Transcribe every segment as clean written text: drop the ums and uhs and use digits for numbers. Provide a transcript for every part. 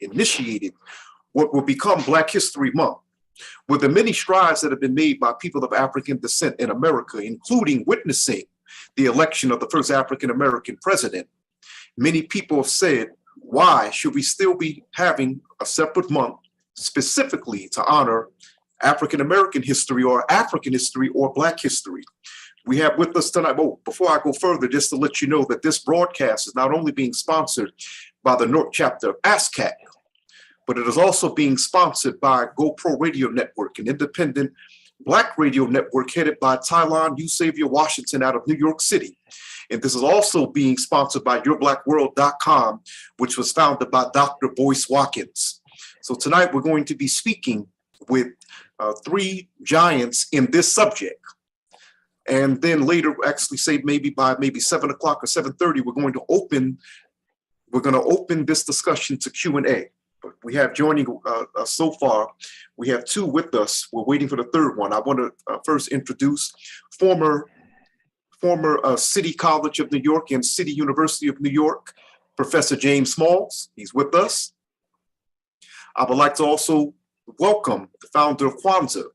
initiated what will become Black History Month. With the many strides that have been made by people of African descent in America, including witnessing the election of the first African-American president, many people have said, why should we still be having a separate month specifically to honor African-American history or African history or Black history? We have with us tonight, before I go further, just to let you know that this broadcast is not only being sponsored by the North Chapter of ASCAC, but it is also being sponsored by GoPro Radio Network, an independent Black radio network headed by Tylon U. Xavier Washington out of New York City. And this is also being sponsored by YourBlackWorld.com, which was founded by Dr. Boyce Watkins. So tonight we're going to be speaking with three giants in this subject. And then later, actually say maybe by 7 o'clock or 7:30, we're going to open this discussion to Q&A. But we have joining us so far, we have two with us. We're waiting for the third one. I want to first introduce former City College of New York and City University of New York, Professor James Smalls. He's with us. I would like to also welcome the founder of Kwanzaa,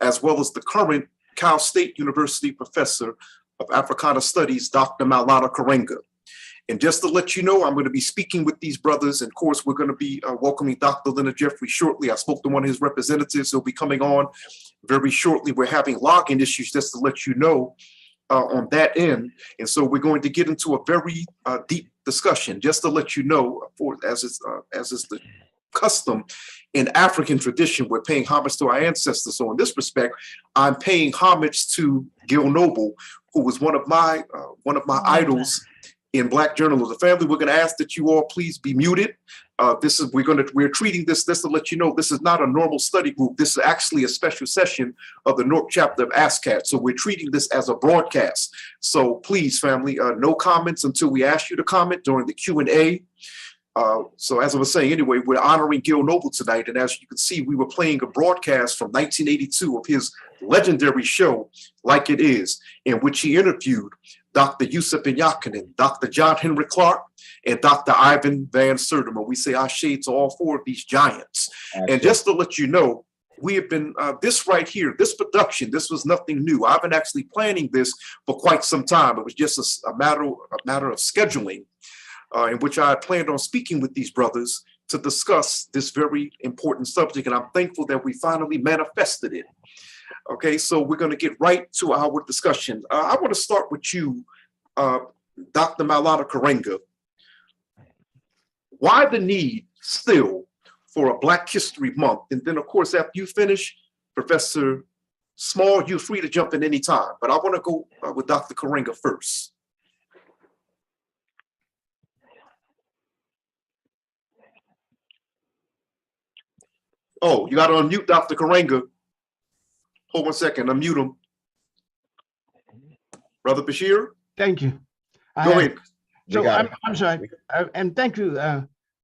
as well as the current Cal State University Professor of Africana Studies, Dr. Maulana Karenga. And just to let you know, I'm going to be speaking with these brothers. And of course, we're going to be welcoming Dr. Leonard Jeffrey shortly. I spoke to one of his representatives. He'll be coming on very shortly. We're having login issues, just to let you know, on that end. And so we're going to get into a very deep discussion, just to let you know, as is the custom in African tradition, we're paying homage to our ancestors. So in this respect, I'm paying homage to Gil Noble, who was one of my idols in Black journalism. Family, we're going to ask that you all please be muted. We're treating this to let you know, this is not a normal study group. This is actually a special session of the North Chapter of ASCAT. So we're treating this as a broadcast. So please, family, no comments until we ask you to comment during the Q&A. So as I was saying, anyway, we're honoring Gil Noble tonight. And as you can see, we were playing a broadcast from 1982 of his legendary show, Like It Is, in which he interviewed Dr. Yusuf Inyakinen, Dr. John Henry Clark, and Dr. Ivan Van Sertima. We say ashe to all four of these giants. Absolutely. And just to let you know, we have been, this right here, this production, this was nothing new. I've been actually planning this for quite some time. It was just a matter of scheduling, in which I planned on speaking with these brothers to discuss this very important subject. And I'm thankful that we finally manifested it. Okay, so we're going to get right to our discussion. I want to start with you, Dr. Maulana Karenga. Why the need still for a Black History Month? And then, of course, after you finish, Professor Small, you're free to jump in any time. But I want to go with Dr. Karenga first. Oh, you got to unmute Dr. Karenga. Hold 1 second, unmute him. Brother Bashir? Thank you. Go ahead. So I'm sorry. And thank you,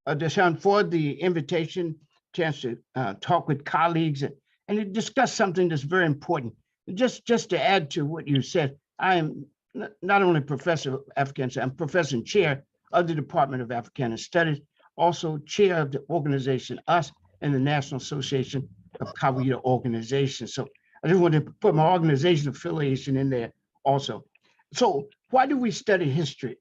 Deshaun, for the invitation, chance to talk with colleagues and to discuss something that's very important. Just to add to what you said, I am not only professor of African, I'm professor and chair of the Department of Africana Studies, also chair of the organization, us, and the National Association of Kawita Organizations. So I just wanted to put my organization affiliation in there also. So why do we study history?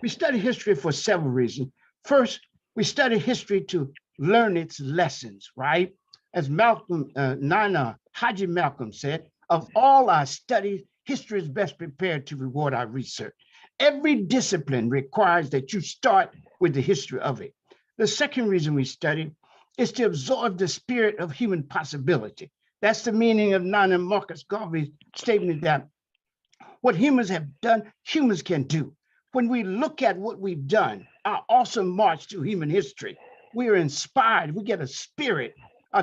We study history for several reasons. First, we study history to learn its lessons, right? As Nana Haji Malcolm said, of all our studies, history is best prepared to reward our research. Every discipline requires that you start with the history of it. The second reason we study is to absorb the spirit of human possibility. That's the meaning of Nana Marcus Garvey's statement that what humans have done, humans can do. When we look at what we've done, our awesome march through human history, we are inspired, we get a spirit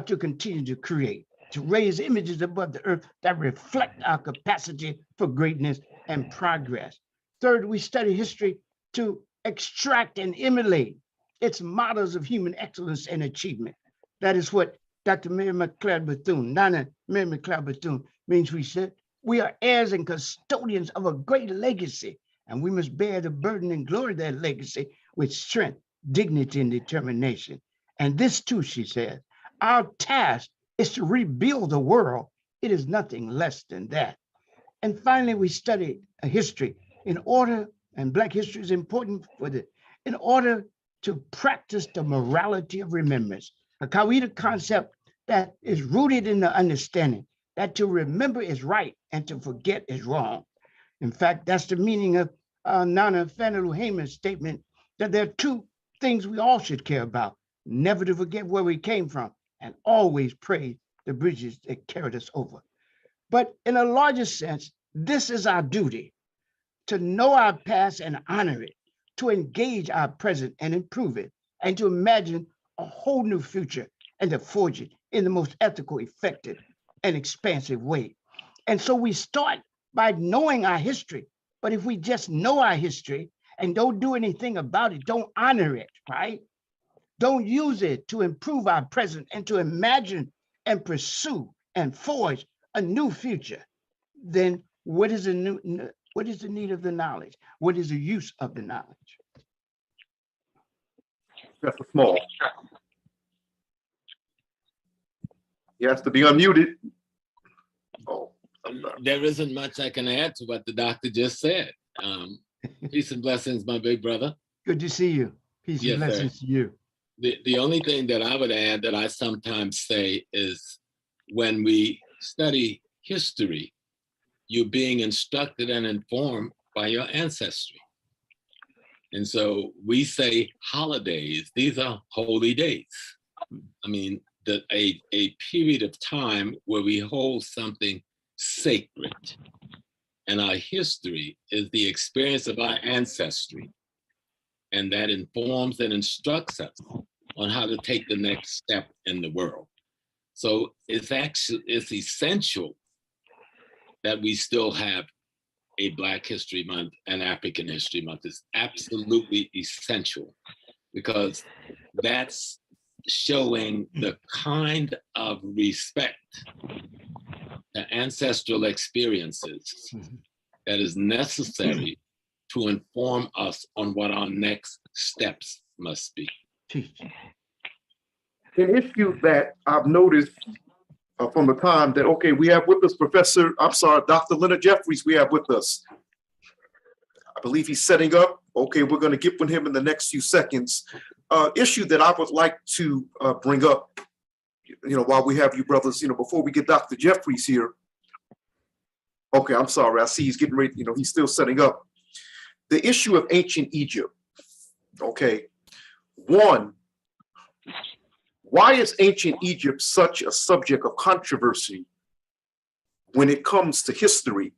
to continue to create, to raise images above the earth that reflect our capacity for greatness and progress. Third, we study history to extract and emulate its models of human excellence and achievement. That is what Dr. Mary McLeod Bethune, Nana Mary McLeod Bethune, means. We said we are heirs and custodians of a great legacy, and we must bear the burden and glory of that legacy with strength, dignity, and determination. And this too, she said, our task is to rebuild the world. It is nothing less than that. And finally, we studied history in order, and Black history is important in order to practice the morality of remembrance, a Kawita concept that is rooted in the understanding that to remember is right and to forget is wrong. In fact, that's the meaning of Nana Fanilu-Haman's statement that there are two things we all should care about: never to forget where we came from and always praise the bridges that carried us over. But in a larger sense, this is our duty: to know our past and honor it, to engage our present and improve it, and to imagine a whole new future and to forge it in the most ethical, effective, and expansive way. And so we start by knowing our history. But if we just know our history and don't do anything about it, don't honor it, right? Don't use it to improve our present and to imagine and pursue and forge a new future, then what is the need of the knowledge? What is the use of the knowledge? That's small. He has to be unmuted. Oh, there isn't much I can add to what the doctor just said. Peace and blessings, my big brother. Good to see you. Peace and blessings to you. The only thing that I would add that I sometimes say is when we study history, you're being instructed and informed by your ancestry. And so we say holidays, these are holy days. I mean, a period of time where we hold something sacred. And our history is the experience of our ancestry. And that informs and instructs us on how to take the next step in the world. So it's essential that we still have a Black History Month and African History Month. Is absolutely essential because that's showing the kind of respect to ancestral experiences that is necessary to inform us on what our next steps must be. An issue that I've noticed from the time that, okay, we have with us Dr. Leonard Jeffries, we have with us. I believe he's setting up. Okay, we're going to get with him in the next few seconds. Issue that I would like to bring up, while we have you brothers, before we get Dr. Jeffries here. Okay, I'm sorry. I see he's getting ready. He's still setting up. The issue of ancient Egypt. Okay, one, why is ancient Egypt such a subject of controversy when it comes to history?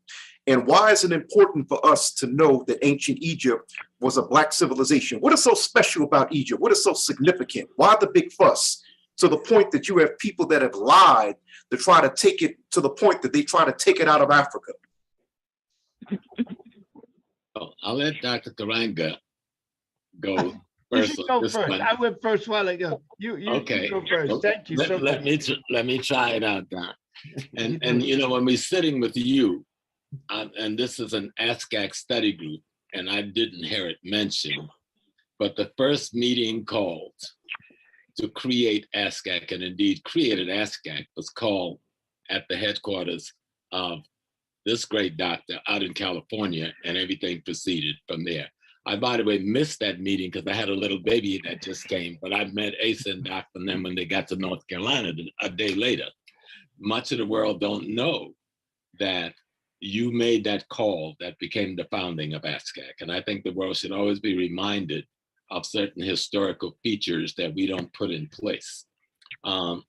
And why is it important for us to know that ancient Egypt was a Black civilization? What is so special about Egypt? What is so significant? Why the big fuss? To the point that you have people that have lied to try to take it to the point that they try to take it out of Africa. I'll let Dr. Karanga go You first. should go first. I went first a while ago. You go first. Thank you so much. Let me try it out, Doc. And when we're sitting with you, and this is an ASCAC study group, and I didn't hear it mentioned, but the first meeting called to create ASCAC, and indeed created ASCAC, was called at the headquarters of this great doctor out in California, and everything proceeded from there. I, by the way, missed that meeting because I had a little baby that just came, but I met Asa and Doc and them when they got to North Carolina a day later. Much of the world don't know that you made that call that became the founding of ASCAC. And I think the world should always be reminded of certain historical features that we don't put in place. It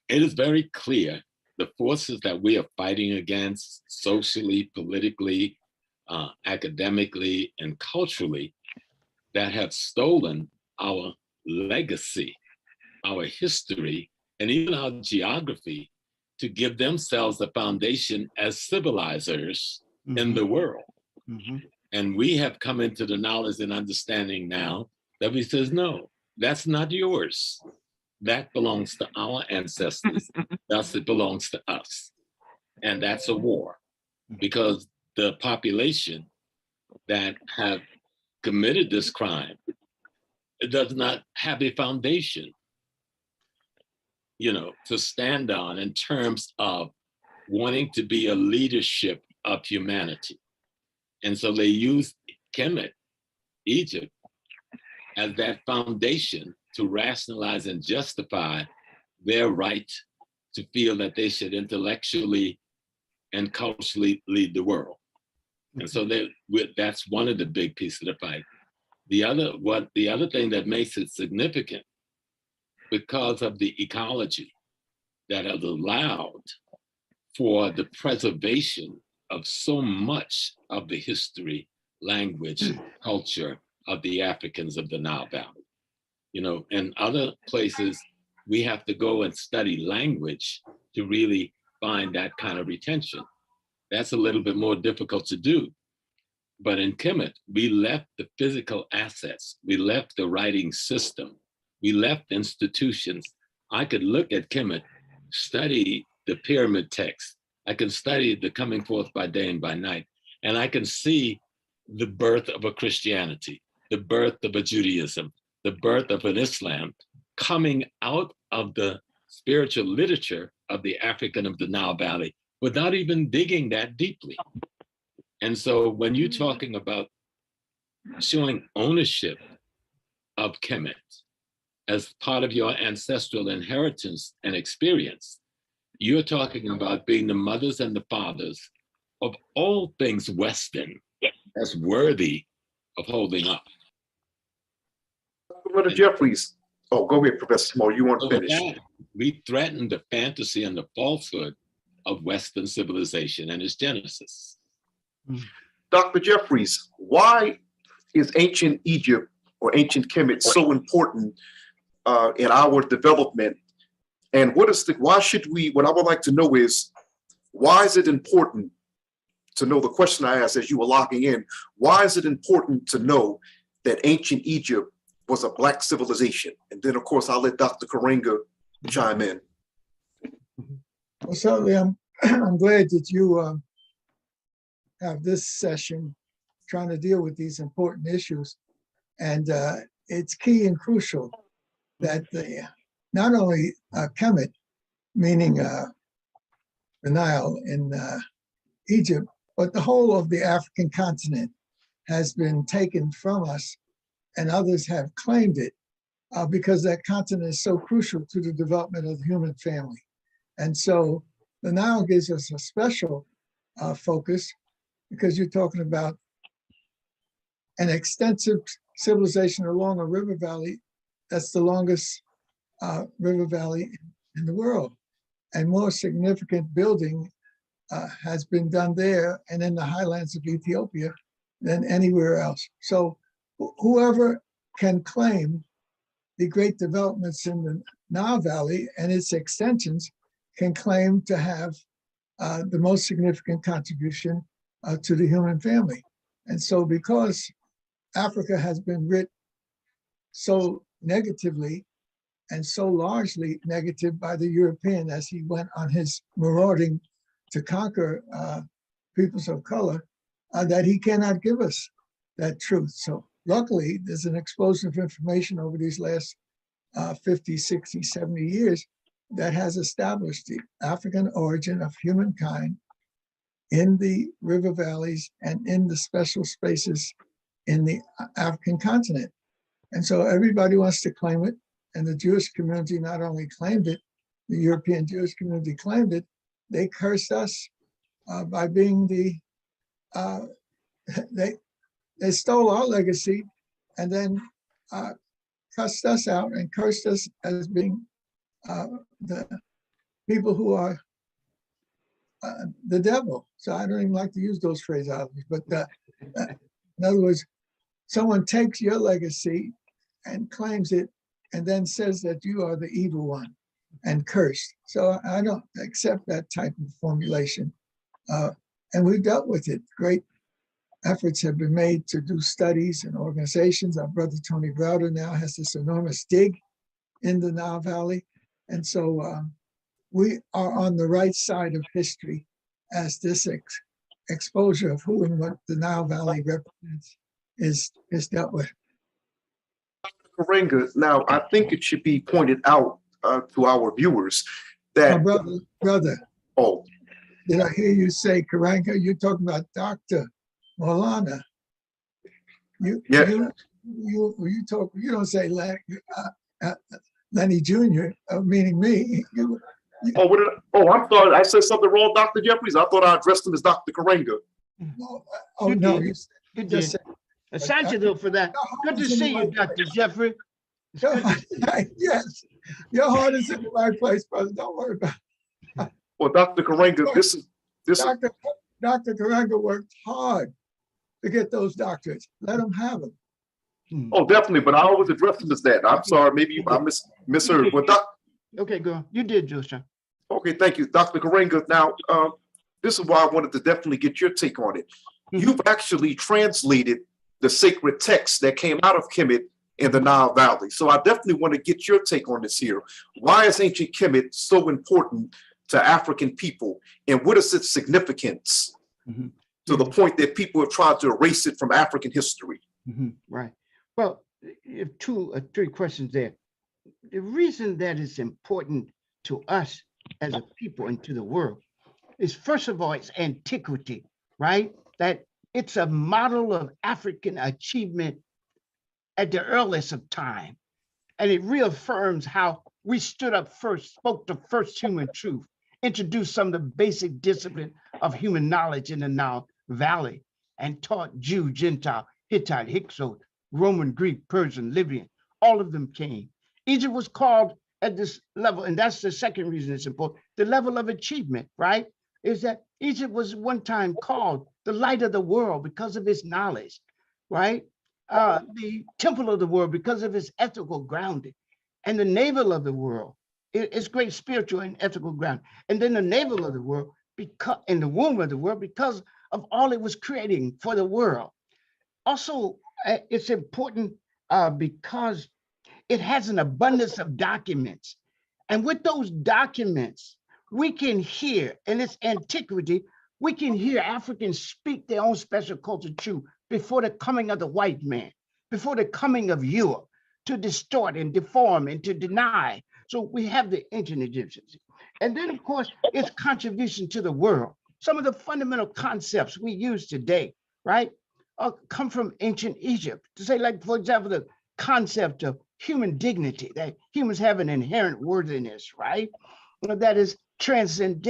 is very clear the forces that we are fighting against socially, politically, academically, and culturally that have stolen our legacy, our history, and even our geography to give themselves a foundation as civilizers in the world. And we have come into the knowledge and understanding now that we says, no, that's not yours. That belongs to our ancestors. Thus it belongs to us. And that's a war because the population that have committed this crime does not have a foundation, to stand on in terms of wanting to be a leadership of humanity. And so they use Kemet, Egypt, as that foundation to rationalize and justify their right to feel that they should intellectually and culturally lead the world. And so that's one of the big pieces of the fight. The other thing that makes it significant, because of the ecology that has allowed for the preservation of so much of the history, language, culture of the Africans of the Nile Valley. In other places, we have to go and study language to really find that kind of retention. That's a little bit more difficult to do. But in Kemet, we left the physical assets, we left the writing system, we left institutions. I could look at Kemet, study the pyramid text, I can study the coming forth by day and by night, and I can see the birth of a Christianity, the birth of a Judaism, the birth of an Islam coming out of the spiritual literature of the African of the Nile Valley without even digging that deeply. And so when you're talking about showing ownership of Kemet as part of your ancestral inheritance and experience, you're talking about being the mothers and the fathers of all things Western that's worthy of holding up. Brother Jeffries. Oh, go ahead, Professor Small. You want to finish? We threaten the fantasy and the falsehood of Western civilization and its genesis. Dr. Jeffries, why is ancient Egypt or ancient Kemet so important in our development? And why should we, what I would like to know is, why is it important to know the question I asked as you were locking in? Why is it important to know that ancient Egypt was a Black civilization? And then, of course, I'll let Dr. Karenga chime in. Well, certainly, I'm glad that you have this session trying to deal with these important issues. And it's key and crucial that not only Kemet, meaning the Nile in Egypt, but the whole of the African continent has been taken from us, and others have claimed it because that continent is so crucial to the development of the human family. And so the Nile gives us a special focus because you're talking about an extensive civilization along a river valley that's the longest river valley in the world. And more significant building has been done there and in the highlands of Ethiopia than anywhere else. So whoever can claim the great developments in the Nile Valley and its extensions can claim to have the most significant contribution to the human family. And so because Africa has been writ so negatively and so largely negative by the European as he went on his marauding to conquer peoples of color, that he cannot give us that truth. So luckily, there's an explosion of information over these last 50, 60, 70 years that has established the African origin of humankind in the river valleys and in the special spaces in the African continent. And so everybody wants to claim it. And the Jewish community not only claimed it, the European Jewish community claimed it, they cursed us by being they stole our legacy and then cussed us out and cursed us as being the people who are the devil. So I don't even like to use those phraseologies, but in other words, someone takes your legacy and claims it and then says that you are the evil one and cursed. So I don't accept that type of formulation. And we've dealt with it. Great efforts have been made to do studies and organizations. Our brother Tony Browder now has this enormous dig in the Nile Valley. And so we are on the right side of history as this exposure of who and what the Nile Valley represents is dealt with. Karenga, now I think it should be pointed out to our viewers My that, brother, oh, did I hear you say Karanka? You're talking about Dr. Molana. Yeah. You talk, you don't say Lenny Jr., meaning me. oh, what did I'm sorry, I said something wrong, Dr. Jeffries. I thought I addressed him as Dr. Karenga. Oh, You no, did. You just did. said, Asante though for that. Good to see you, Dr. Jeffrey. It's good to see you. yes, your heart is in the right place, brother. Don't worry about it. Well, Dr. Karenga, this is, Dr. Karenga worked hard to get those doctorates. Let him have them. oh, definitely, but I always address him as that. I'm sorry, maybe I misheard. But Okay, girl, you did, Joshua. okay, thank you, Dr. Karenga. Now, this is why I wanted to definitely get your take on it. You've actually translated the sacred texts that came out of Kemet in the Nile Valley. So I definitely want to get your take on this here. Why is ancient Kemet so important to African people? And what is its significance to the point that people have tried to erase it from African history? Right. Well, you have two or three questions there. The reason that it's important to us as a people and to the world is, first of all, its antiquity, right? That it's a model of African achievement at the earliest of time. And it reaffirms how we stood up first, spoke the first human truth, introduced some of the basic discipline of human knowledge in the Nile Valley, and taught Jew, Gentile, Hittite, Hyksos, Roman, Greek, Persian, Libyan, all of them came. Egypt was called at this level, and that's the second reason it's important, the level of achievement, right? Is that Egypt was one time called the light of the world because of its knowledge, right? The temple of the world because of its ethical grounding, and the navel of the world, its great spiritual and ethical ground. And then the navel of the world, because in the womb of the world, because of all it was creating for the world. Also, it's important because it has an abundance of documents. And with those documents, we can hear, in its antiquity, we can hear Africans speak their own special culture truth before the coming of the white man, before the coming of Europe, to distort and deform and to deny. So we have the ancient Egyptians. And then, of course, its contribution to the world. Some of the fundamental concepts we use today, right, come from ancient Egypt. To say, like, for example, the concept of human dignity, that humans have an inherent worthiness, right? That is transcendent,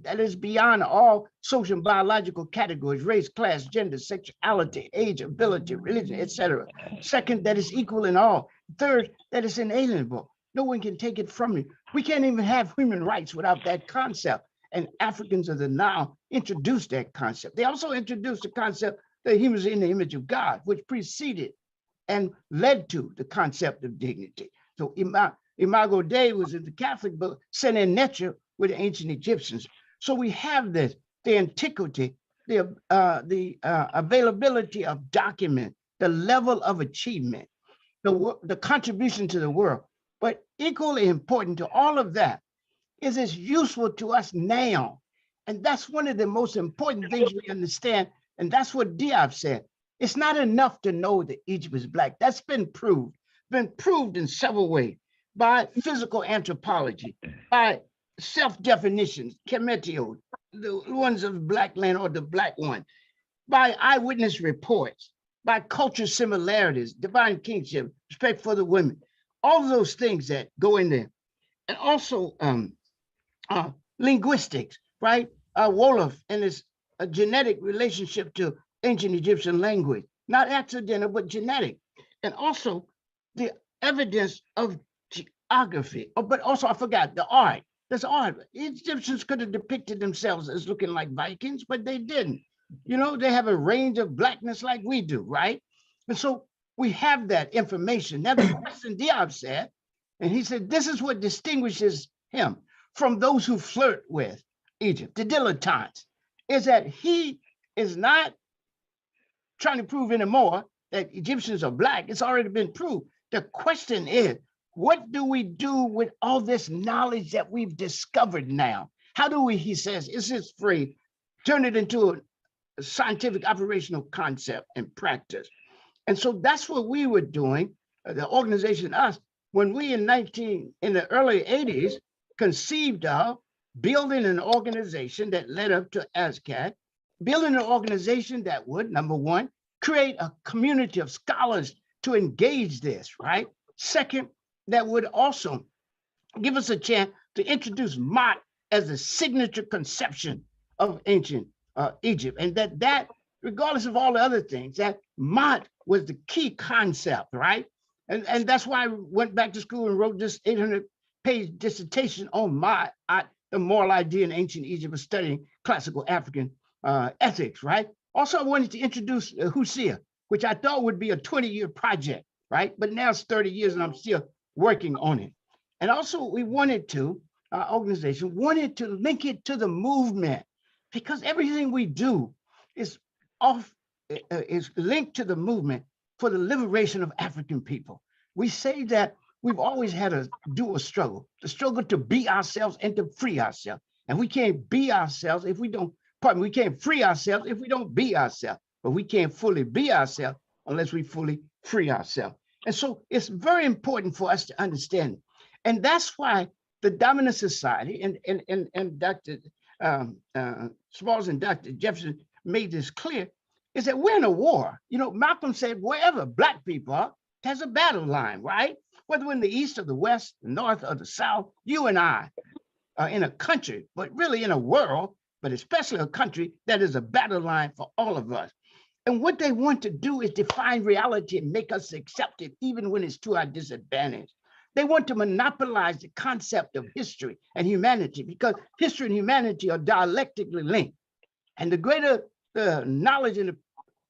that is beyond all social and biological categories, race, class, gender, sexuality, age, ability, religion, etc. Second, that is equal in all. Third, that is inalienable. No one can take it from you. We can't even have human rights without that concept. And Africans of the Nile introduced that concept. They also introduced the concept that humans are in the image of God, which preceded and led to the concept of dignity. So Imago Dei was in the Catholic book, Sine Nature with the ancient Egyptians. So we have this, the antiquity, the availability of document, the level of achievement, the contribution to the world. But equally important to all of that is it's useful to us now. And that's one of the most important things we understand. And that's what Diop said. It's not enough to know that Egypt is Black. That's been proved in several ways, by physical anthropology, by self-definitions, Kemetio, the ones of Black land or the Black one, by eyewitness reports, by cultural similarities, divine kingship, respect for the women, all of those things that go in there. And also linguistics, right? Wolof and his genetic relationship to ancient Egyptian language, not accidental, but genetic. And also the evidence of geography, but also I forgot the art. There's art. Egyptians could have depicted themselves as looking like Vikings, but they didn't. You know, they have a range of Blackness like we do, right? And so we have that information. Now, the question Diop said, and he said, this is what distinguishes him from those who flirt with Egypt, the dilettantes, is that he is not trying to prove anymore that Egyptians are Black. It's already been proved. The question is, what do we do with all this knowledge that we've discovered now? How do we, he says, is this free, turn it into a scientific operational concept and practice? And so that's what we were doing, the organization, us, when we in the early 80s conceived of building an organization that led up to ASCAD, building an organization that would, number one, create a community of scholars to engage this, right? Second, that would also give us a chance to introduce Mott as a signature conception of ancient Egypt. And that, regardless of all the other things, that Mott was the key concept, right? And that's why I went back to school and wrote this 800-page dissertation on Mott, the moral idea in ancient Egypt of studying classical African ethics, right? Also, I wanted to introduce Husea, which I thought would be a 20-year project, right? But now it's 30 years and I'm still working on it. And also we wanted to, our organization wanted to link it to the movement, because everything we do is linked to the movement for the liberation of African people. We say that we've always had a dual struggle, the struggle to be ourselves and to free ourselves. And we can't be ourselves if we don't, we can't free ourselves if we don't be ourselves, but we can't fully be ourselves unless we fully free ourselves. And so it's very important for us to understand it. And that's why the dominant society and Dr. Smalls and Dr. Jefferson made this clear, is that we're in a war. You know, Malcolm said, wherever Black people are, there's a battle line, right? Whether we're in the East or the West, the North or the South, you and I are in a country, but really in a world, but especially a country that is a battle line for all of us. And what they want to do is define reality and make us accept it, even when it's to our disadvantage. They want to monopolize the concept of history and humanity, because history and humanity are dialectically linked. And the greater the knowledge and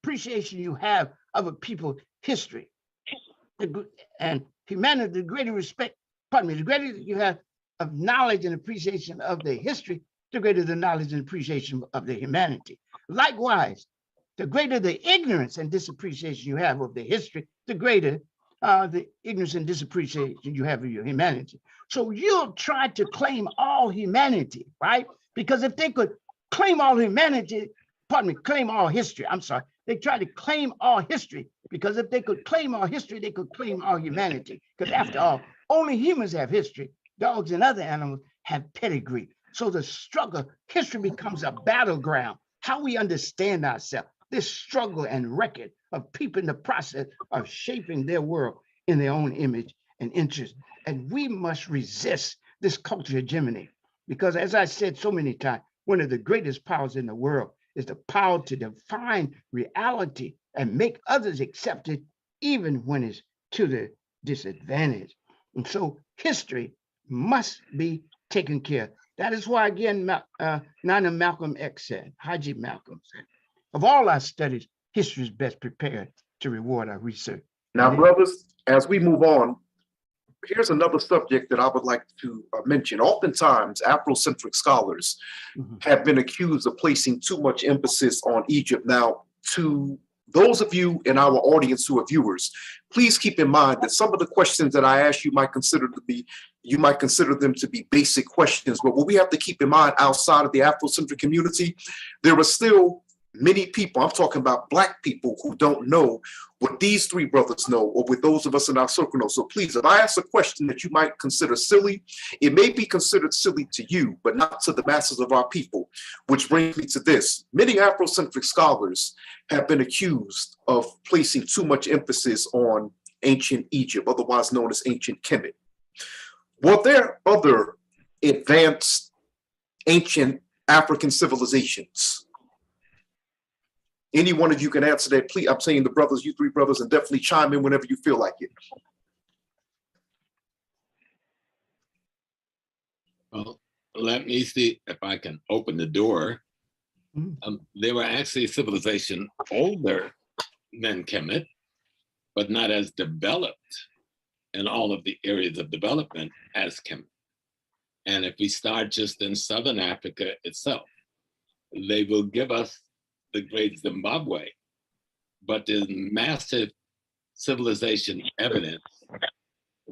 appreciation you have of a people's history and humanity, the greater respect, the greater you have of knowledge and appreciation of their history, the greater the knowledge and appreciation of their humanity. Likewise, the greater the ignorance and disappreciation you have of the history, the greater the ignorance and disappreciation you have of your humanity. So you'll try to claim all humanity, right? Because if they could claim all humanity, claim all history, they try to claim all history, because if they could claim all history, they could claim all humanity. Because after all, only humans have history. Dogs and other animals have pedigree. So the struggle, history becomes a battleground. How we understand ourselves, this struggle and record of people in the process of shaping their world in their own image and interest. And we must resist this cultural hegemony, because as I said so many times, one of the greatest powers in the world is the power to define reality and make others accept it, even when it's to their disadvantage. And so history must be taken care of. That is why, again, Nana Malcolm X said, Haji Malcolm said, of all our studies, history is best prepared to reward our research. Now, brothers, as we move on, here's another subject that I would like to mention. Oftentimes, Afrocentric scholars have been accused of placing too much emphasis on Egypt. Now, to those of you in our audience who are viewers, please keep in mind that some of the questions that I ask you might consider them to be basic questions. But what we have to keep in mind, outside of the Afrocentric community, there are still many people, I'm talking about Black people, who don't know what these three brothers know, or what those of us in our circle know. So please, if I ask a question that you might consider silly, it may be considered silly to you, but not to the masses of our people, which brings me to this. Many Afrocentric scholars have been accused of placing too much emphasis on ancient Egypt, otherwise known as ancient Kemet. Were there other advanced ancient African civilizations? Any one of you can answer that, please. I'm saying the brothers, you three brothers, and definitely chime in whenever you feel like it. Well, let me see if I can open the door. They were actually civilization older than Kemet, but not as developed in all of the areas of development as Kemet. And if we start just in Southern Africa itself, they will give us the great Zimbabwe, but there's massive civilization evidence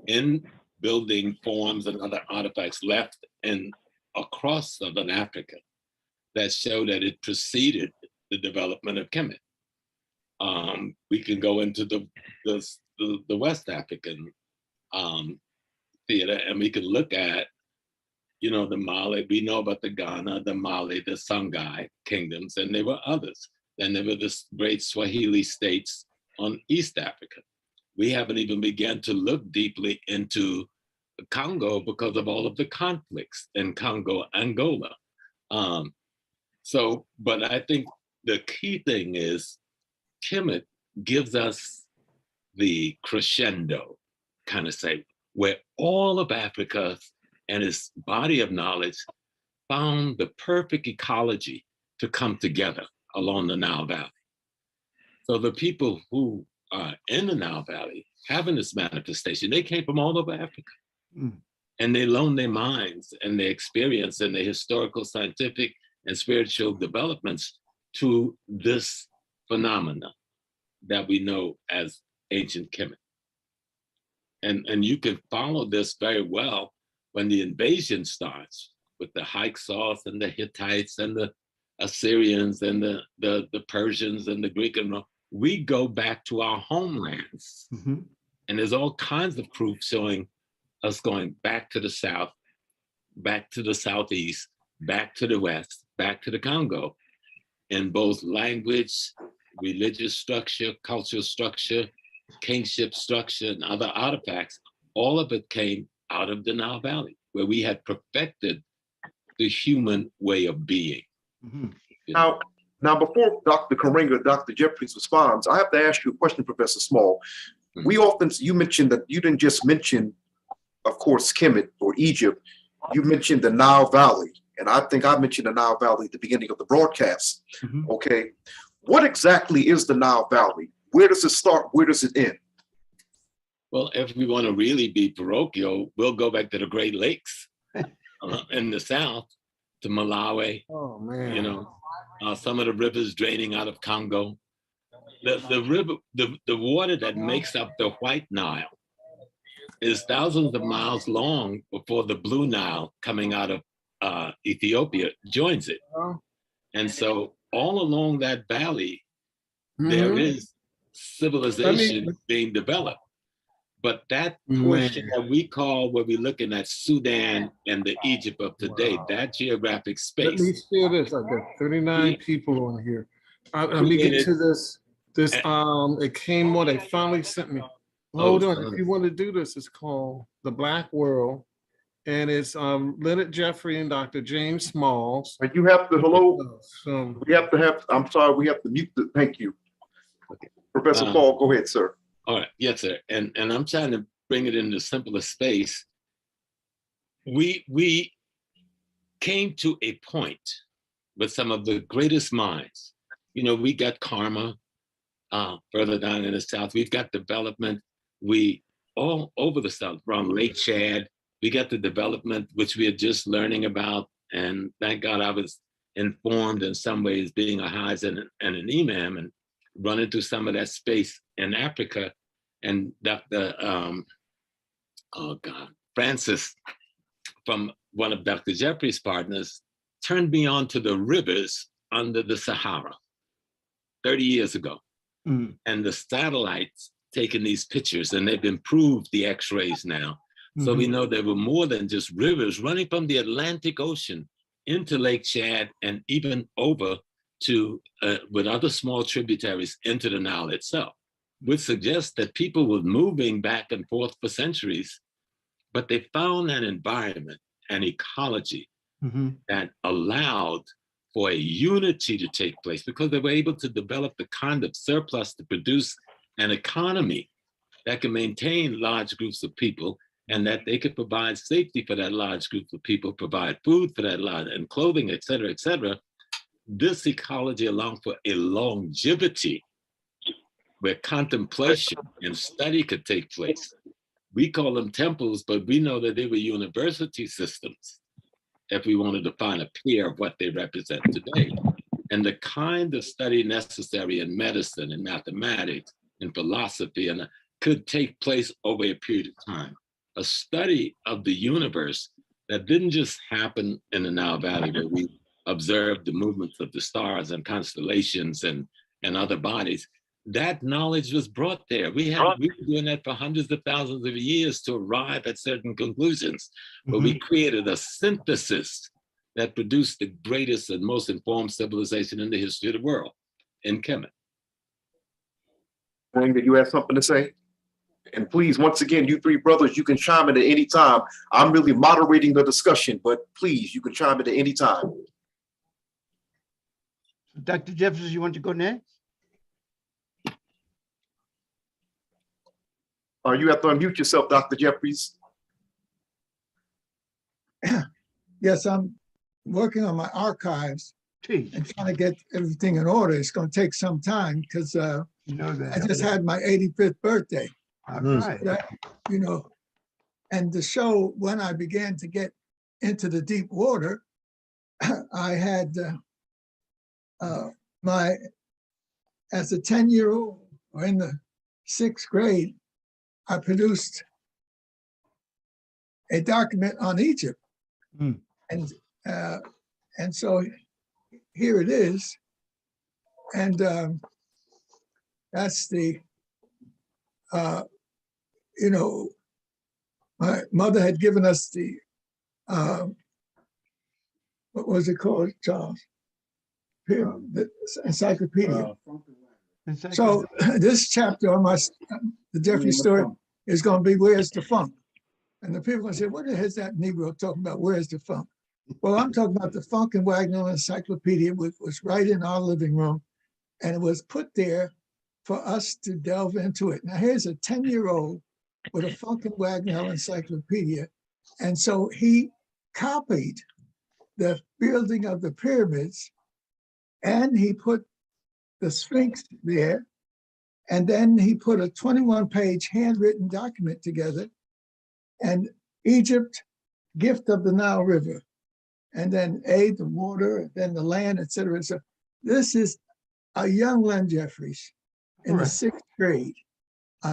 in building forms and other artifacts left in across Southern Africa that show that it preceded the development of Kemet. We can go into the West African theater, and we can look at, the Mali. We know about the Ghana, the Mali, the Songhai kingdoms, and there were others. And there were the great Swahili states on East Africa. We haven't even begun to look deeply into Congo because of all of the conflicts in Congo, Angola. But I think the key thing is Kemet gives us the crescendo, kind of say, where all of Africa and its body of knowledge found the perfect ecology to come together along the Nile Valley. So the people who are in the Nile Valley having this manifestation, they came from all over Africa. And they loaned their minds and their experience and their historical, scientific, and spiritual developments to this phenomena that we know as ancient Kemet. And you can follow this very well when the invasion starts with the Hyksos and the Hittites and the Assyrians and the Persians and the Greek and Rome. We go back to our homelands. And there's all kinds of proof showing us going back to the South, back to the Southeast, back to the West, back to the Congo, in both language, religious structure, cultural structure, kingship structure, and other artifacts. All of it came out of the Nile Valley, where we had perfected the human way of being. Now, before Dr. Karenga, Dr. Jeffries responds, I have to ask you a question, Professor Small. You mentioned that you didn't just mention, of course, Kemet or Egypt, you mentioned the Nile Valley. And I think I mentioned the Nile Valley at the beginning of the broadcast. Okay. What exactly is the Nile Valley? Where does it start? Where does it end? Well, if we want to really be parochial, we'll go back to the Great Lakes in the South, to Malawi. Oh, man. Some of the rivers draining out of Congo. The river, the water that makes up the White Nile is thousands of miles long before the Blue Nile coming out of Ethiopia joins it. And so all along that valley, there is civilization being developed. But that portion that we call, where we're looking at Sudan and the Egypt of today, that geographic space. Let me share this. I've got 39 people on here. Let me get to this. It came more, they finally sent me. Hold on, if you want to do this, it's called The Black World. And it's Leonard Jeffrey and Dr. James Smalls. And you have to, we have to have, I'm sorry, we have to mute the, thank you. Okay. Professor Paul, go ahead, sir. All right, yes, sir. And I'm trying to bring it into simpler space. We came to a point with some of the greatest minds. We got karma further down in the South. We've got development. We all over the South, around Lake Chad, we got the development, which we are just learning about. And thank God I was informed in some ways, being a Hajj and an Imam, and running through some of that space in Africa. And Dr. Francis, from one of Dr. Jeffrey's partners, turned me on to the rivers under the Sahara 30 years ago. And the satellites taking these pictures, and they've improved the x-rays now. So we know there were more than just rivers running from the Atlantic Ocean into Lake Chad and even over to, with other small tributaries, into the Nile itself, which suggests that people were moving back and forth for centuries, but they found an environment, an ecology that allowed for a unity to take place, because they were able to develop the kind of surplus to produce an economy that can maintain large groups of people, and that they could provide safety for that large group of people, provide food for that large, and clothing, et cetera, et cetera. This ecology allowed for a longevity where contemplation and study could take place. We call them temples, but we know that they were university systems, if we wanted to find a peer of what they represent today. And the kind of study necessary in medicine and mathematics and philosophy and could take place over a period of time. A study of the universe that didn't just happen in the Nile Valley, where we observed the movements of the stars and constellations and other bodies, that knowledge was brought there. We were doing that for hundreds of thousands of years to arrive at certain conclusions, but we created a synthesis that produced the greatest and most informed civilization in the history of the world in Kemet. Wayne, did you have something to say? And please, once again, you three brothers, you can chime in at any time. I'm really moderating the discussion, but please, you can chime in at any time. Dr. Jeffries, you want to go next? You have to unmute yourself, Dr. Jeffries. Yes, I'm working on my archives Please. and trying to get everything in order. It's going to take some time because You know that. I just had my 85th birthday. All right. You know, and the show, when I began to get into the deep water, I had as a 10-year-old or in the 6th grade, I produced a document on Egypt. And so here it is. And that's the, you know, my mother had given us the, what was it called, Charles? Here, the encyclopedia. So this chapter on the Jeffrey story is going to be Where's the Funk? And the people are going to say, what the heck is that Negro talking about? Where's the funk? Well, I'm talking about the Funk and Wagnall Encyclopedia, which was right in our living room. And it was put there for us to delve into it. Now, here's a 10-year-old with a Funk and Wagnall Encyclopedia. And so he copied the building of the pyramids and he put the Sphinx there. And then he put a 21-page handwritten document together, and Egypt, gift of the Nile River, and then the water, and then the land, et cetera. So this is a young Len Jeffries in the 6th grade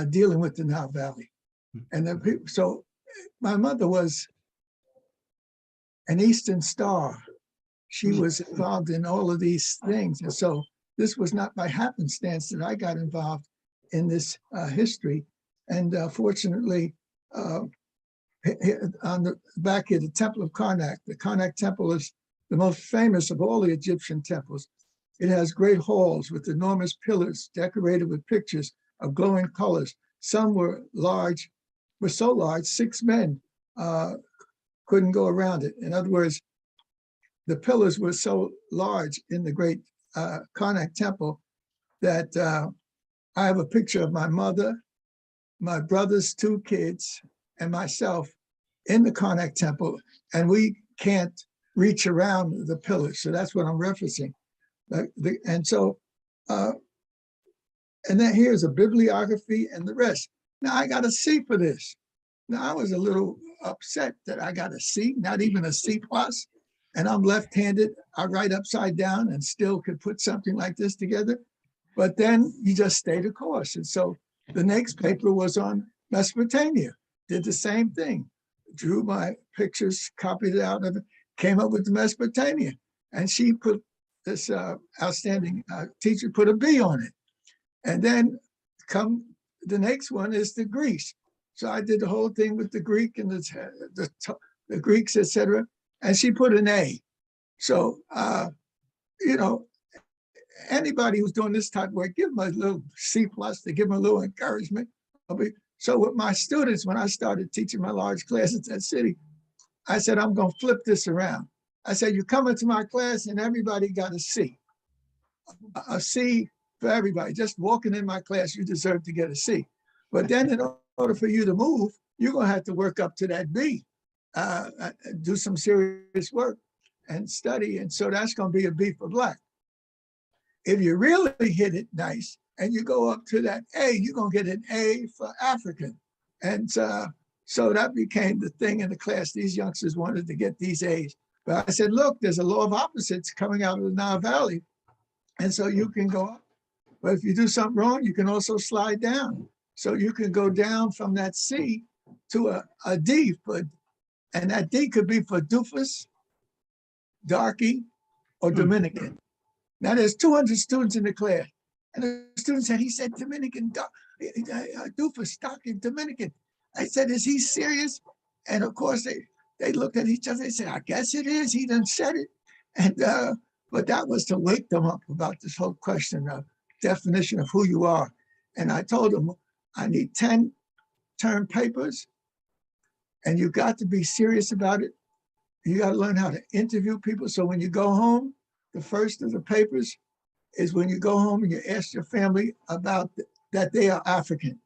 dealing with the Nile Valley. And then people, so my mother was an Eastern Star. She was involved in all of these things. And so this was not by happenstance that I got involved in this history. And fortunately, on the back here, the Temple of Karnak. The Karnak Temple is the most famous of all the Egyptian temples. It has great halls with enormous pillars decorated with pictures of glowing colors. Some were large, were so large, 6 men couldn't go around it. In other words, the pillars were so large in the great Karnak Temple that I have a picture of my mother, my brother's 2 kids, and myself in the Karnak Temple, and we can't reach around the pillars. So that's what I'm referencing. And so, and then here's a bibliography and the rest. Now I got a C for this. Now I was a little upset that I got a C, not even a C+, and I'm left-handed. I write upside down and still could put something like this together. But then you just stay the course. And so the next paper was on Mesopotamia. Did the same thing. Drew my pictures, copied it out of it, came up with the Mesopotamia. And she put this outstanding teacher put a B on it. And then the next one is the Greece. So I did the whole thing with the Greek and the Greeks, et cetera. And she put an A. So, you know, anybody who's doing this type of work, give them a little C+, to give them a little encouragement. So with my students, when I started teaching my large classes at City, I said, I'm going to flip this around. I said, you come into my class and everybody got a C. A C for everybody. Just walking in my class, you deserve to get a C. But then in order for you to move, you're going to have to work up to that B, do some serious work and study. And so that's going to be a B for Black. If you really hit it nice and you go up to that A, you're going to get an A for African. And so that became the thing in the class. These youngsters wanted to get these A's. But I said, look, there's a law of opposites coming out of the Nile Valley. And so you can go up. But if you do something wrong, you can also slide down. So you can go down from that C to a D. And that D could be for doofus, darky, or Dominican. Now there's 200 students in the class. And the student said, he said, Dominican, Doofus, stocking Dominican. I said, is he serious? And of course, they looked at each other. They said, I guess it is. He done said it. And but that was to wake them up about this whole question of definition of who you are. And I told them, I need 10 term papers, and you got to be serious about it. You got to learn how to interview people. So when you go home, the first of the papers is when you go home and you ask your family about that they are African.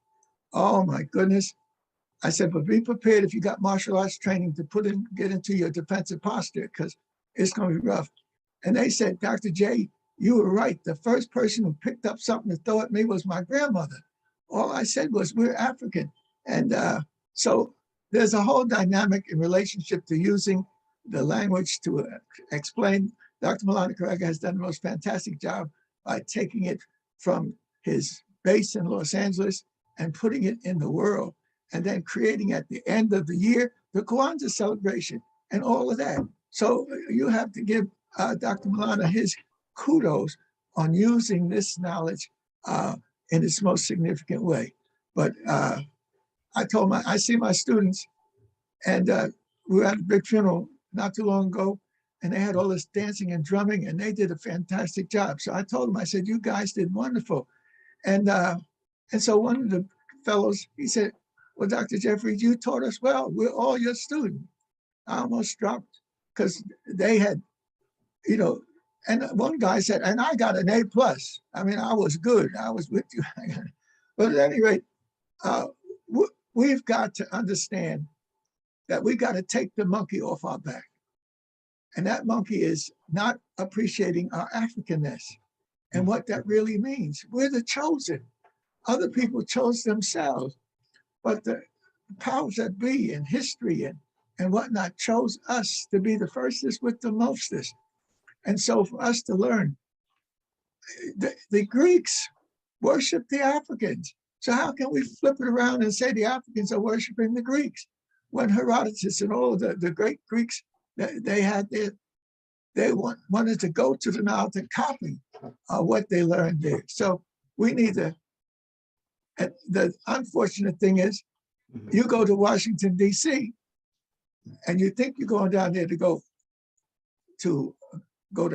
Oh my goodness. I said, but be prepared if you got martial arts training to get into your defensive posture, because it's going to be rough. And they said, Dr. J, you were right. The first person who picked up something to throw at me was my grandmother. All I said was, we're African. And so there's a whole dynamic in relationship to using the language to explain. Dr. Milana Carrega has done the most fantastic job by taking it from his base in Los Angeles and putting it in the world, and then creating at the end of the year, the Kwanzaa celebration and all of that. So you have to give Dr. Milana his kudos on using this knowledge in its most significant way. But I see my students, and we were at a big funeral not too long ago, and they had all this dancing and drumming, and they did a fantastic job. So I told them, I said, you guys did wonderful. And so one of the fellows, he said, well, Dr. Jeffries, you taught us well. We're all your students. I almost dropped, because they had, and one guy said, and I got an A+. I mean, I was good. I was with you. But at any rate, we've got to understand that we got to take the monkey off our back. And that monkey is not appreciating our Africanness and what that really means. We're the chosen. Other people chose themselves, but the powers that be in history and whatnot chose us to be the firstest with the mostest. And so for us to learn, the Greeks worship the Africans. So how can we flip it around and say the Africans are worshiping the Greeks? When Herodotus and all the great Greeks, they wanted to go to the Nile to copy what they learned there. So we need to, and the unfortunate thing is, you go to Washington, D.C., and you think you're going down there to go to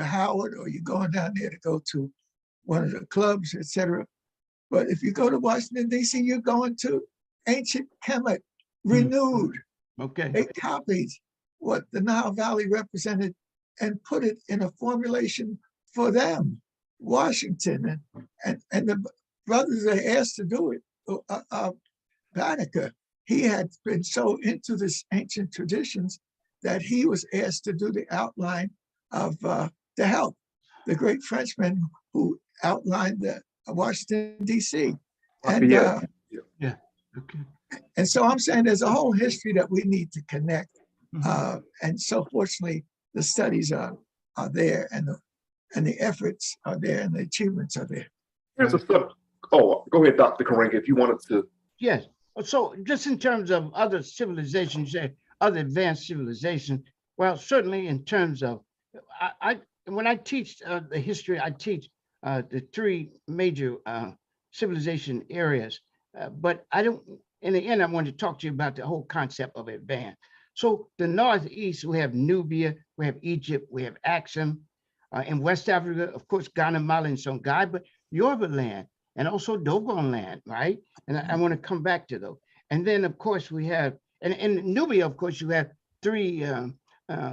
Howard, or you're going down there to go to one of the clubs, etc. But if you go to Washington, D.C., you're going to ancient Kemet, renewed. Okay. They copied what the Nile Valley represented and put it in a formulation for them, Washington. And the brothers they asked to do it, Banneker, he had been so into this ancient traditions that he was asked to do the outline of to help the great Frenchman who outlined the Washington, D.C. And Yeah. Okay. and so I'm saying there's a whole history that we need to connect. And so fortunately, the studies are there, and the efforts are there, and the achievements are there. Here's a sub. Oh, go ahead, Dr. Karenga, if you wanted to. Yes. So just in terms of other civilizations, other advanced civilizations, well, certainly in terms of, when I teach the history, I teach the three major civilization areas, but I don't, in the end, I want to talk to you about the whole concept of advance. So the Northeast, we have Nubia, we have Egypt, we have Axum. In West Africa, of course, Ghana, Mali, and Songhai, but Yoruba land, and also Dogon land, right? And I want to come back to those. And then, of course, we have, and in Nubia, of course, you have three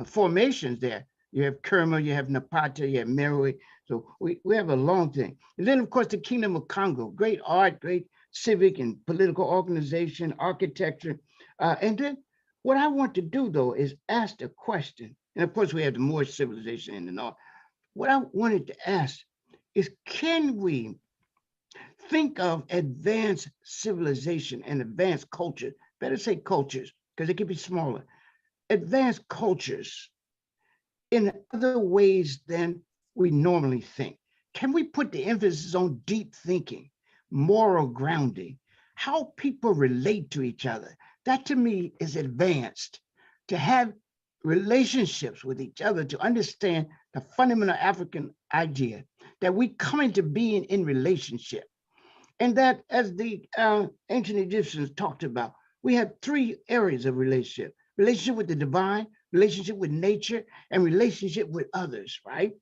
formations there. You have Kerma, you have Napata, you have Meroe. So we have a long thing. And then, of course, the Kingdom of Congo, great art, great civic and political organization, architecture. And then what I want to do, though, is ask the question. And of course, we have the Moorish civilization in the north. What I wanted to ask is, can we think of advanced civilization and advanced culture, better say cultures, because it could be smaller, advanced cultures in other ways than we normally think? Can we put the emphasis on deep thinking, moral grounding, how people relate to each other? That to me is advanced. To have relationships with each other to understand the fundamental African idea that we come into being in relationship. And that, as the ancient Egyptians talked about, we have three areas of relationship: relationship with the divine, relationship with nature, and relationship with others, right?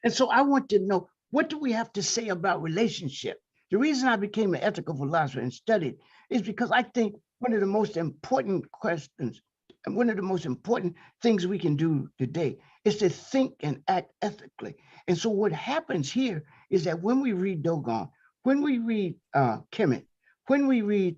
And so I want to know, what do we have to say about relationship? The reason I became an ethical philosopher and studied is because I think one of the most important questions, and one of the most important things we can do today is to think and act ethically. And so what happens here is that when we read Dogon, when we read Kemet, when we read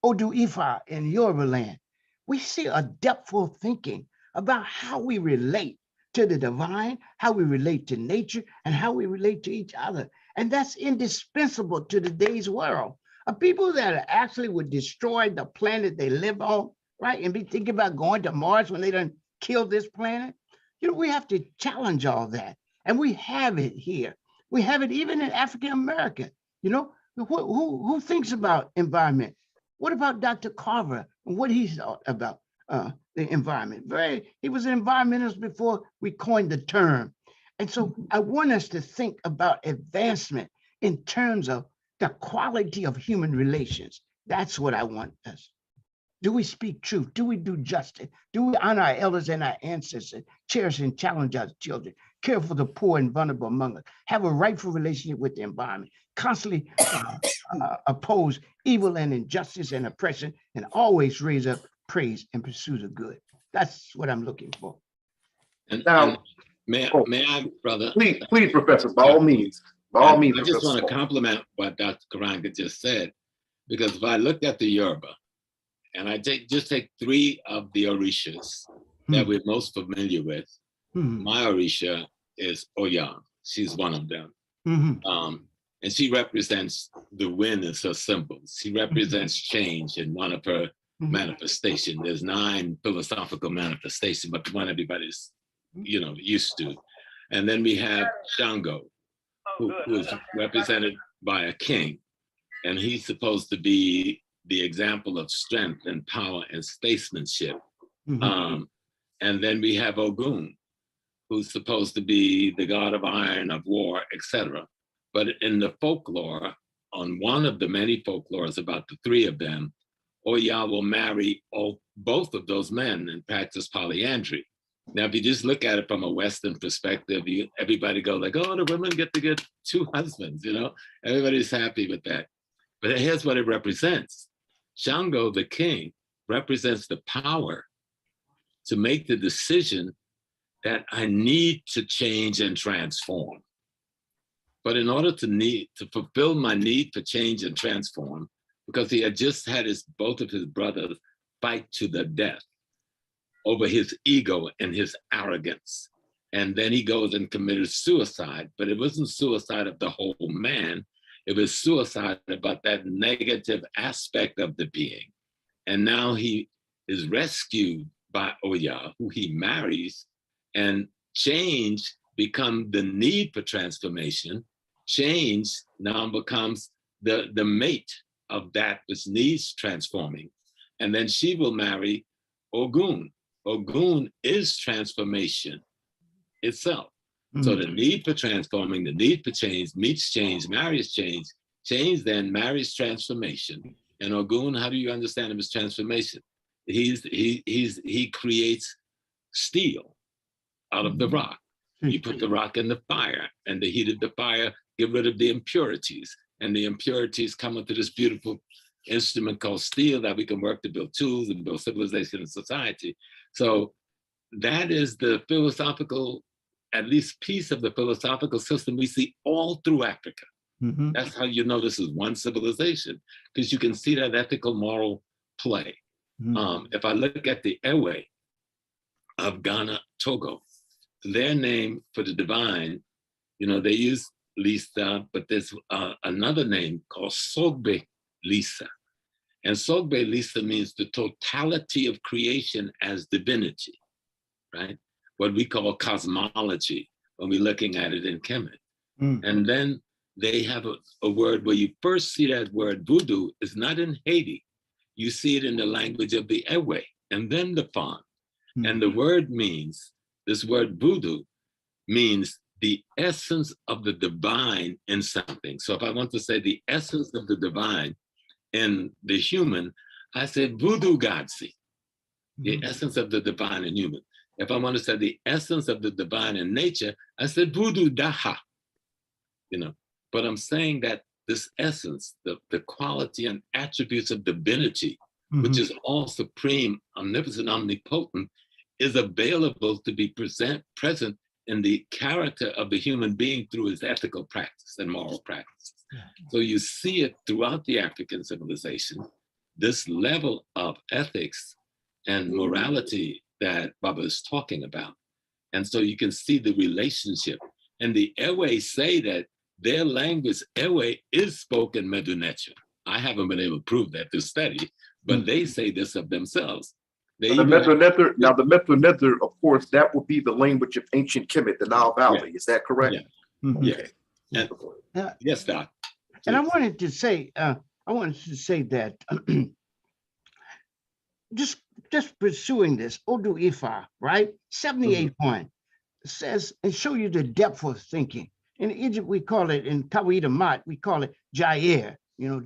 Odu Ifa in Yoruba land, we see a depthful thinking about how we relate to the divine, how we relate to nature, and how we relate to each other. And that's indispensable to today's world. People that actually would destroy the planet they live on, right? And be thinking about going to Mars when they done kill this planet. You know, we have to challenge all that. And we have it here. We have it even in African American. You know, who thinks about environment? What about Dr. Carver and what he thought about the environment? He was an environmentalist before we coined the term. And so I want us to think about advancement in terms of the quality of human relations. That's what I want us. Do we speak truth? Do we do justice? Do we honor our elders and our ancestors, cherish and challenge our children, care for the poor and vulnerable among us, have a rightful relationship with the environment, constantly oppose evil and injustice and oppression, and always raise up praise and pursuit of good? That's what I'm looking for. And Now, may I, brother? Please, Professor, by all means. By all means. I just want to compliment what Dr. Karanga just said, because if I looked at the Yoruba, and I just take three of the Orishas that we're most familiar with. My Orisha is Oya. She's one of them. And she represents the wind as her symbol. She represents change in one of her manifestations. There's 9 philosophical manifestations, but the one everybody's, used to. And then we have Shango, who is represented by a king. And he's supposed to be the example of strength and power and statesmanship. And then we have Ogun, who's supposed to be the god of iron, of war, etc. But in the folklore, on one of the many folklores, about the 3 of them, Oya will marry both of those men and practice polyandry. Now, if you just look at it from a Western perspective, everybody goes like, oh, the women get to get 2 husbands, Everybody's happy with that. But here's what it represents. Shango, the king, represents the power to make the decision that I need to change and transform. But in order to fulfill my need for change and transform, because he had just had both of his brothers fight to the death over his ego and his arrogance. And then he goes and committed suicide, but it wasn't suicide of the whole man. It was suicide about that negative aspect of the being. And now he is rescued by Oya, who he marries, and change becomes the need for transformation. Change now becomes the mate of that which needs transforming. And then she will marry Ogun. Ogun is transformation itself. So the need for transforming, the need for change meets change, marries change, change then marries transformation. And Ogun, how do you understand him as transformation? He creates steel out of the rock. You put the rock in the fire, and the heat of the fire get rid of the impurities. And the impurities come into this beautiful instrument called steel that we can work to build tools and build civilization and society. So that is the philosophical, at least piece of the philosophical system we see all through Africa. That's how you know this is one civilization, because you can see that ethical moral play. If I look at the Ewe of Ghana, Togo, their name for the divine, they use Lisa, but there's another name called Sogbe Lisa. And Sogbe Lisa means the totality of creation as divinity, right? What we call cosmology when we're looking at it in Kemet. And then they have a word where you first see that word voodoo is not in Haiti. You see it in the language of the Ewe and then the Fon. And the word means, this word voodoo means the essence of the divine in something. So if I want to say the essence of the divine in the human, I said voodoo godsi, the essence of the divine in human. If I want to say the essence of the divine in nature, I said voodoo daha, you know. But I'm saying that this essence, the quality and attributes of divinity, which is all supreme, omnipotent, omnipotent, is available to be present in the character of the human being through his ethical practice and moral practice. So you see it throughout the African civilization, this level of ethics and morality that Baba is talking about. And so you can see the relationship. And the Ewe say that their language, Ewe, is spoken Medunecha. I haven't been able to prove that through study, but they say this of themselves. The Metro Nether, of course, that would be the language of ancient Kemet, the Nile Valley. Is that correct? Yeah. And, yes, Doc. And I wanted to say that just pursuing this Odu Ifa, right? 78 point says and show you the depth of thinking. In Egypt, we call it, in Kawida Mat, we call it Jair,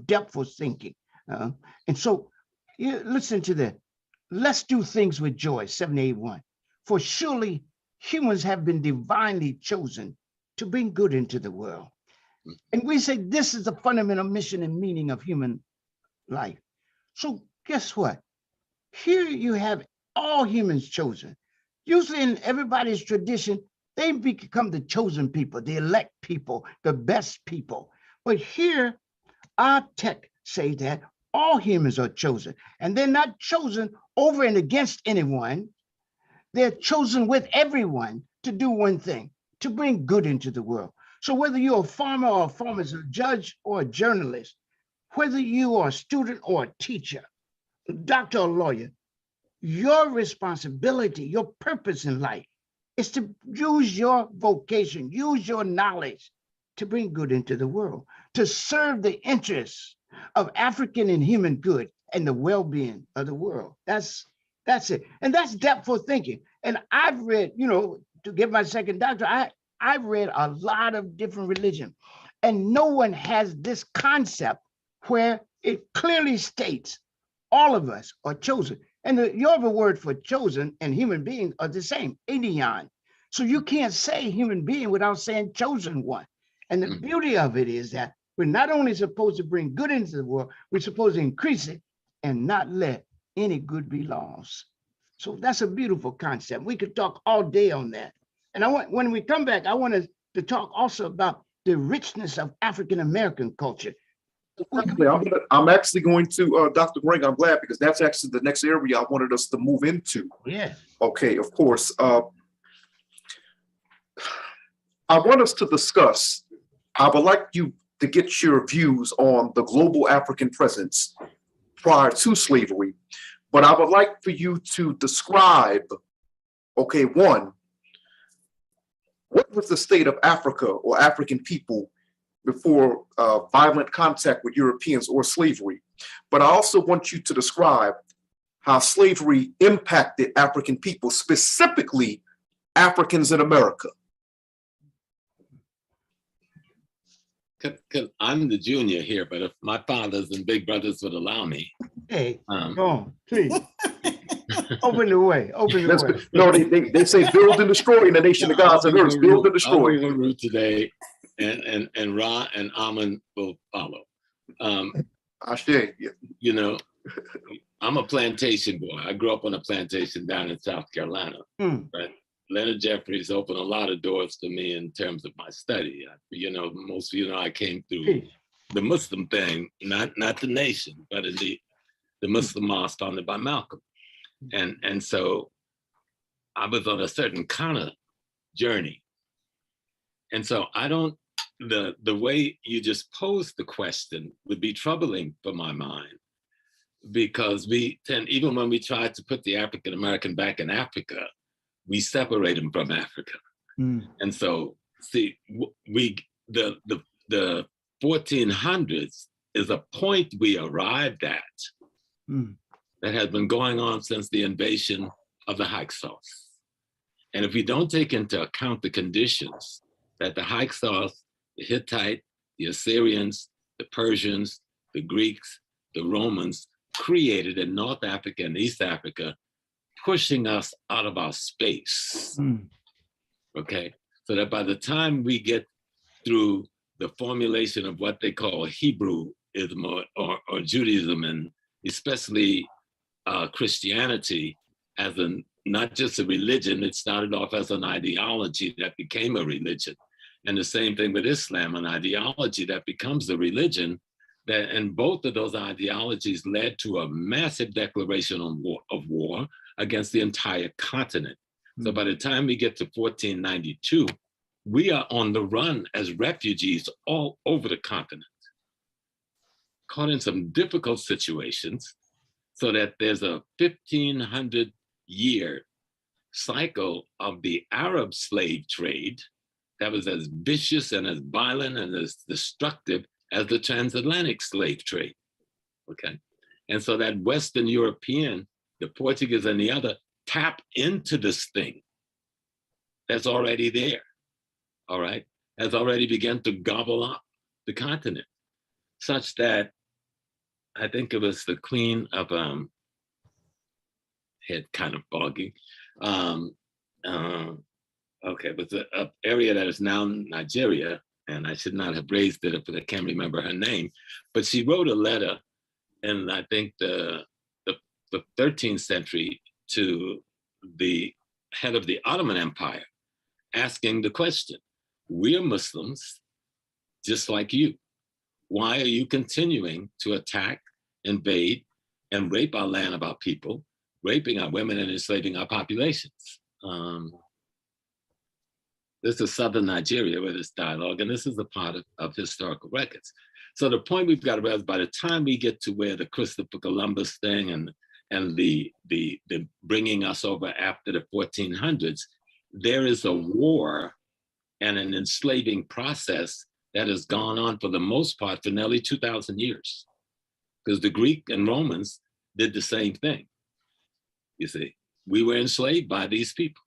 depth of thinking. And so listen to that. Let's do things with joy, 781. For surely humans have been divinely chosen to bring good into the world. And we say this is the fundamental mission and meaning of human life. So guess what? Here you have all humans chosen. Usually in everybody's tradition, they become the chosen people, the elect people, the best people. But here, our tech say that all humans are chosen, and they're not chosen over and against anyone. They're chosen with everyone to do one thing, to bring good into the world. So whether you're a farmer or a farmer's a judge or a journalist, whether you are a student or a teacher, a doctor or lawyer, your responsibility, your purpose in life is to use your vocation, use your knowledge to bring good into the world, to serve the interests of African and human good and the well-being of the world. That's it. And that's depthful thinking. And I've read, to get my second doctorate, I've read a lot of different religions, and no one has this concept where it clearly states all of us are chosen. And the Yoruba word for chosen and human beings are the same, Indian. So you can't say human being without saying chosen one. And the beauty of it is that we're not only supposed to bring good into the world, we're supposed to increase it and not let any good be lost. So that's a beautiful concept. We could talk all day on that. And when we come back, I want us to talk also about the richness of African-American culture. I'm actually going to, Dr. Greg, I'm glad, because that's actually the next area I wanted us to move into. Yeah. Okay, of course. I want us to discuss, I would like you to get your views on the global African presence prior to slavery, but I would like for you to describe, okay, one, what was the state of Africa or African people before violent contact with Europeans or slavery? But I also want you to describe how slavery impacted African people, specifically Africans in America. I'm the junior here, but if my fathers and big brothers would allow me. Hey, go on, please. Open the way, open the way. No, they say build and destroy in the nation of gods and earth, build and destroy. I'll move route today, and Ra and Amun will follow. Ashe, yeah. I'm a plantation boy. I grew up on a plantation down in South Carolina. Right? Leonard Jeffries opened a lot of doors to me in terms of my study. Most of you know I came through the Muslim thing, not the nation, but in the Muslim mosque founded by Malcolm. And so I was on a certain kind of journey. And so the way you just posed the question would be troubling for my mind, because we tend, even when we try to put the African American back in Africa, we separate them from Africa. And so, see, the 1400s is a point we arrived at that has been going on since the invasion of the Hyksos. And if we don't take into account the conditions that the Hyksos, the Hittite, the Assyrians, the Persians, the Greeks, the Romans created in North Africa and East Africa, pushing us out of our space. Okay, so that by the time we get through the formulation of what they call Hebrewism or Judaism, and especially Christianity as not just a religion, it started off as an ideology that became a religion. And the same thing with Islam, an ideology that becomes a religion. And both of those ideologies led to a massive declaration of war against the entire continent. So by the time we get to 1492, we are on the run as refugees all over the continent, caught in some difficult situations, so that there's a 1,500-year cycle of the Arab slave trade that was as vicious and as violent and as destructive as the transatlantic slave trade, okay? And so that Western European, the Portuguese and the other, tap into this thing that's already there, all right? Has already begun to gobble up the continent, such that I think it was the Queen of, head kind of foggy, okay, but the area that is now Nigeria, and I should not have raised it if I can't remember her name, but she wrote a letter in, I think, the 13th century to the head of the Ottoman Empire, asking the question, we're Muslims, just like you. Why are you continuing to attack, invade, and rape our land of our people, raping our women and enslaving our populations? This is southern Nigeria with this dialogue, and this is a part of historical records. So the point we've got to realize, by the time we get to where the Christopher Columbus thing and the bringing us over after the 1400s, there is a war and an enslaving process that has gone on for the most part for nearly 2,000 years. Because the Greek and Romans did the same thing. You see, we were enslaved by these people.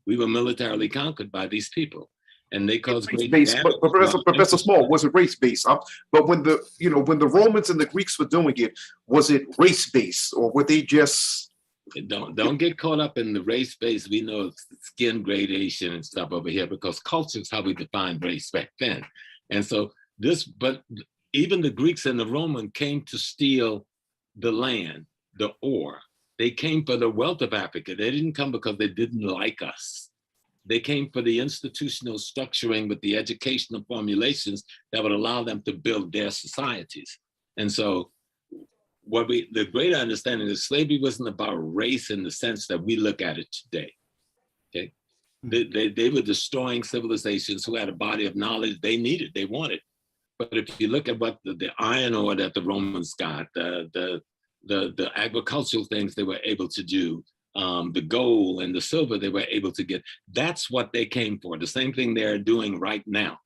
We were militarily conquered by these people, and they caused great damage. But Professor Small, was it race-based? But when the Romans and the Greeks were doing it, was it race-based, or were they just? Don't get caught up in the race-based. We know skin gradation and stuff over here, because culture is how we defined race back then. And so but even the Greeks and the Romans came to steal the land, the ore. They came for the wealth of Africa. They didn't come because they didn't like us. They came for the institutional structuring with the educational formulations that would allow them to build their societies. And so the greater understanding is slavery wasn't about race in the sense that we look at it today, okay? They were destroying civilizations who had a body of knowledge they needed, they wanted. But if you look at what the iron ore that the Romans got, the agricultural things they were able to do, the gold and the silver they were able to get, that's what they came for. The same thing they're doing right now.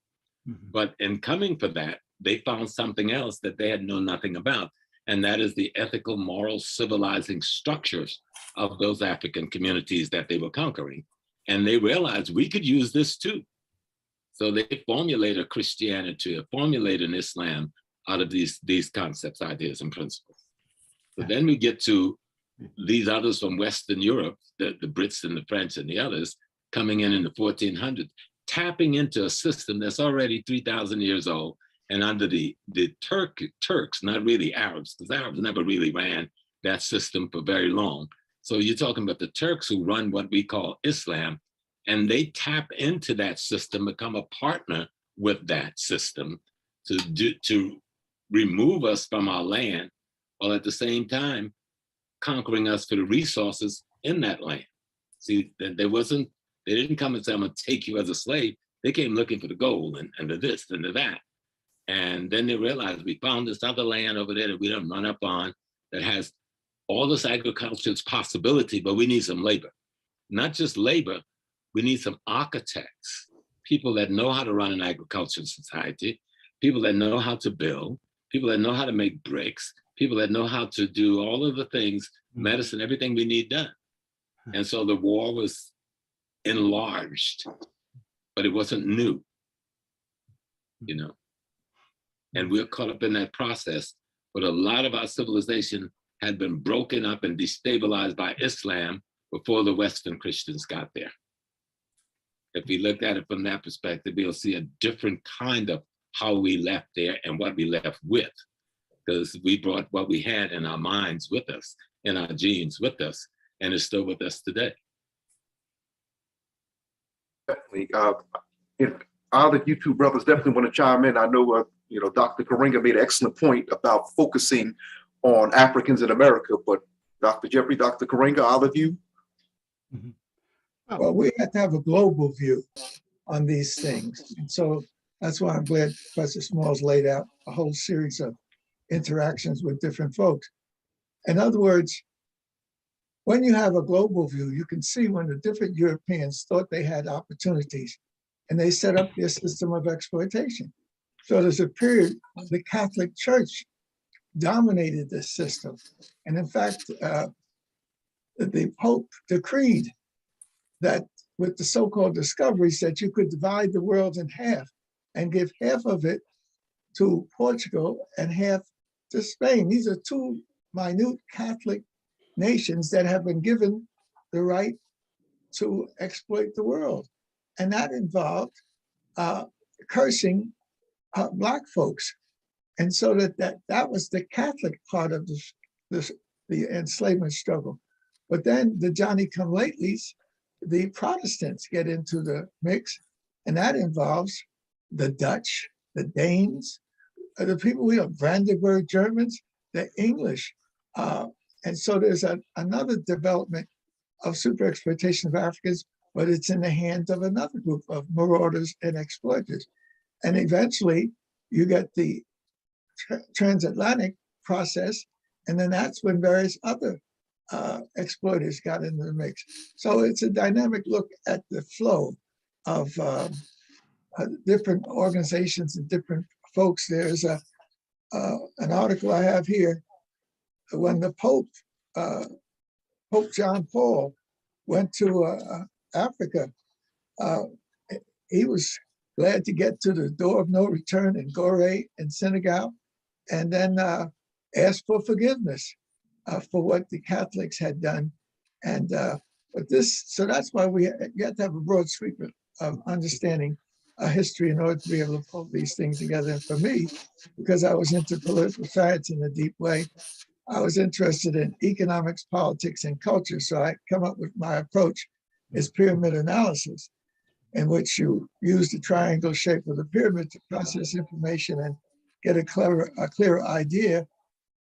But in coming for that, they found something else that they had known nothing about. And that is the ethical, moral, civilizing structures of those African communities that they were conquering. And they realized we could use this too. So they formulated Christianity, formulated an Islam out of these concepts, ideas, and principles. So then we get to these others from Western Europe, the Brits and the French and the others, coming in the 1400s, tapping into a system that's already 3,000 years old. And under the Turks, not really Arabs, because Arabs never really ran that system for very long. So you're talking about the Turks who run what we call Islam, and they tap into that system, become a partner with that system to remove us from our land, while at the same time conquering us for the resources in that land. See, they didn't come and say, I'm gonna take you as a slave. They came looking for the gold and the this and the that. And then they realized we found this other land over there that we don't run up on that has all this agriculture's possibility, but we need some labor. Not just labor, we need some architects, people that know how to run an agricultural society, people that know how to build, people that know how to make bricks, people that know how to do all of the things, medicine, everything we need done. And so the war was enlarged, but it wasn't new, you know. And we're caught up in that process. But a lot of our civilization had been broken up and destabilized by Islam before the Western Christians got there. If we look at it from that perspective, we'll see a different kind of how we left there and what we left with, because we brought what we had in our minds with us, in our genes with us, and it's still with us today. Definitely. Either you two brothers definitely want to chime in. I know, Dr. Karenga made an excellent point about focusing on Africans in America, but Dr. Jeffrey, Dr. Karenga, either of you? Well, we have to have a global view on these things. And so that's why I'm glad Professor Smalls laid out a whole series of interactions with different folks. In other words, when you have a global view, you can see when the different Europeans thought they had opportunities and they set up their system of exploitation. So there's a period when the Catholic Church dominated this system. And in fact, the Pope decreed that with the so-called discoveries that you could divide the world in half and give half of it to Portugal and half to Spain. These are two minute Catholic nations that have been given the right to exploit the world. And that involved cursing Black folks. And so that was the Catholic part of the enslavement struggle. But then the Johnny-come-latelys, the Protestants get into the mix, and that involves the Dutch, the Danes, the people we have, Brandenburg Germans, the English. And so there's another development of super exploitation of Africans, but it's in the hands of another group of marauders and exploiters. And eventually you get the transatlantic process, and then that's when various other exploiters got into the mix. So it's a dynamic look at the flow of different organizations and different folks. There's an article I have here. When the Pope John Paul went to Africa, he was glad to get to the door of no return in Gorée and Senegal, and then asked for forgiveness for what the Catholics had done. And so that's why you have to have a broad sweep of understanding history in order to be able to pull these things together. And for me, because I was into political science in a deep way, I was interested in economics, politics, and culture. So I come up with my approach is pyramid analysis, in which you use the triangle shape of the pyramid to process information and get a clearer idea.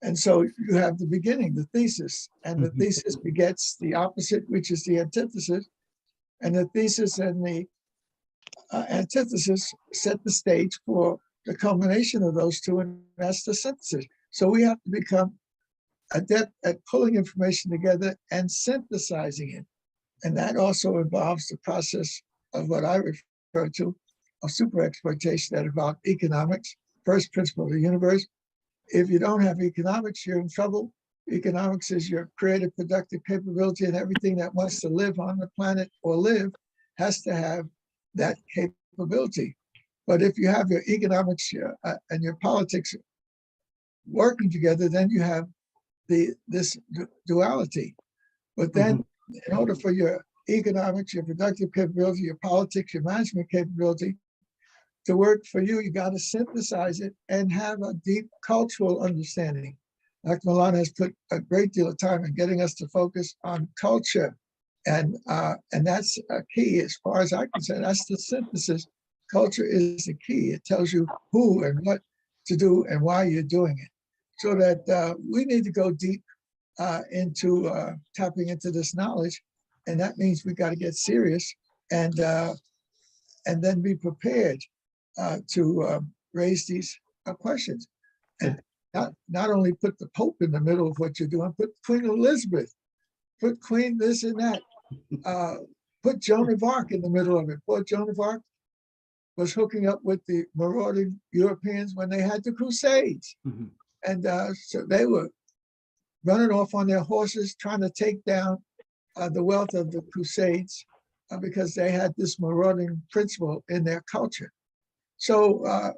And so you have the beginning, the thesis, and the thesis begets the opposite, which is the antithesis. And the thesis and the antithesis set the stage for the culmination of those two, and that's the synthesis. So we have to become adept at pulling information together and synthesizing it. And that also involves the process of what I refer to of super exploitation that involves economics, first principle of the universe. If you don't have economics, you're in trouble. Economics is your creative, productive capability, and everything that wants to live on the planet or live has to have that capability. But if you have your economics and your politics working together, then you have this duality. But then in order for your economics, your productive capability, your politics, your management capability to work for you, you got to synthesize it and have a deep cultural understanding. Dr. Milan has put a great deal of time in getting us to focus on culture. And that's a key as far as I can say. That's the synthesis. Culture is the key. It tells you who and what to do and why you're doing it. So that we need to go deep into tapping into this knowledge. And that means we got to get serious and then be prepared to raise these questions. And not only put the Pope in the middle of what you're doing, put Queen Elizabeth, put Queen this and that, put Joan of Arc in the middle of it. Poor Joan of Arc was hooking up with the marauding Europeans when they had the Crusades. And so they were running off on their horses, trying to take down the wealth of the Crusades because they had this marauding principle in their culture. So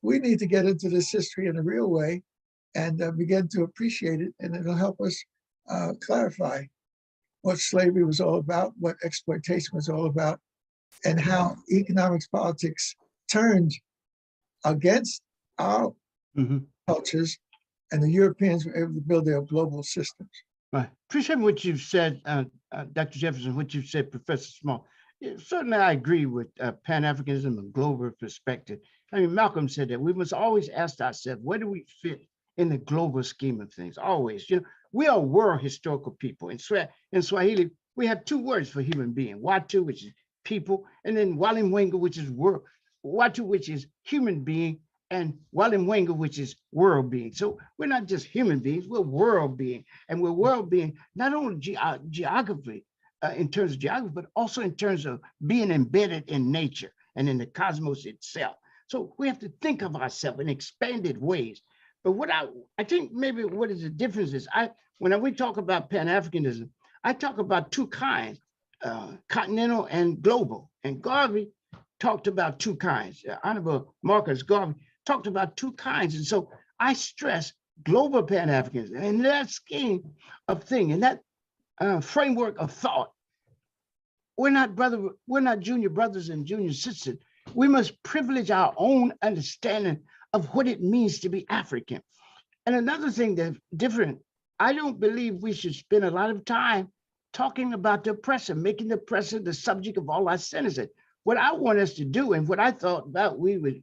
we need to get into this history in a real way and begin to appreciate it, and it'll help us clarify what slavery was all about, what exploitation was all about, and how economics politics turned against our cultures, and the Europeans were able to build their global systems. Right. Appreciate what you've said, Dr. Jefferson, what you've said, Professor Small. Yeah, certainly, I agree with Pan-Africanism and global perspective. I mean, Malcolm said that we must always ask ourselves, where do we fit in the global scheme of things? Always, you know, we are world historical people. In Swahili, we have two words for human being: Watu, which is people, and then Walimwengu, which is world. Watu, which is human being, and Walimwengu, which is world being. So we're not just human beings, we're world being. And we're world being not only geography, in terms of geography, but also in terms of being embedded in nature and in the cosmos itself. So we have to think of ourselves in expanded ways. But what I think maybe what is the difference is, when we talk about Pan-Africanism, I talk about two kinds, continental and global. And Garvey talked about two kinds. Honorable Marcus Garvey talked about two kinds. And so I stress global Pan-Africanism and that scheme of thing, and that framework of thought. We're not junior brothers and junior sisters. We must privilege our own understanding of what it means to be African. And another thing that's different, I don't believe we should spend a lot of time talking about the oppressor, making the oppressor the subject of all our sentences. What I want us to do, and what I thought about we would,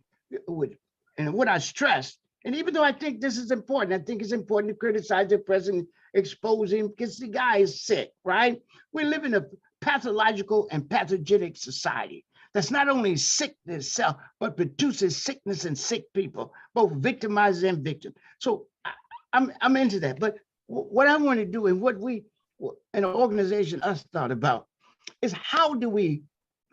and what I stressed, and even though I think this is important, I think it's important to criticize the president, expose him, because the guy is sick, right? We live in a pathological and pathogenic society that's not only sick itself, but produces sickness and sick people, both victimizers and victims. So I'm into that. But what I want to do, and what we, an organization, us thought about, is how do we,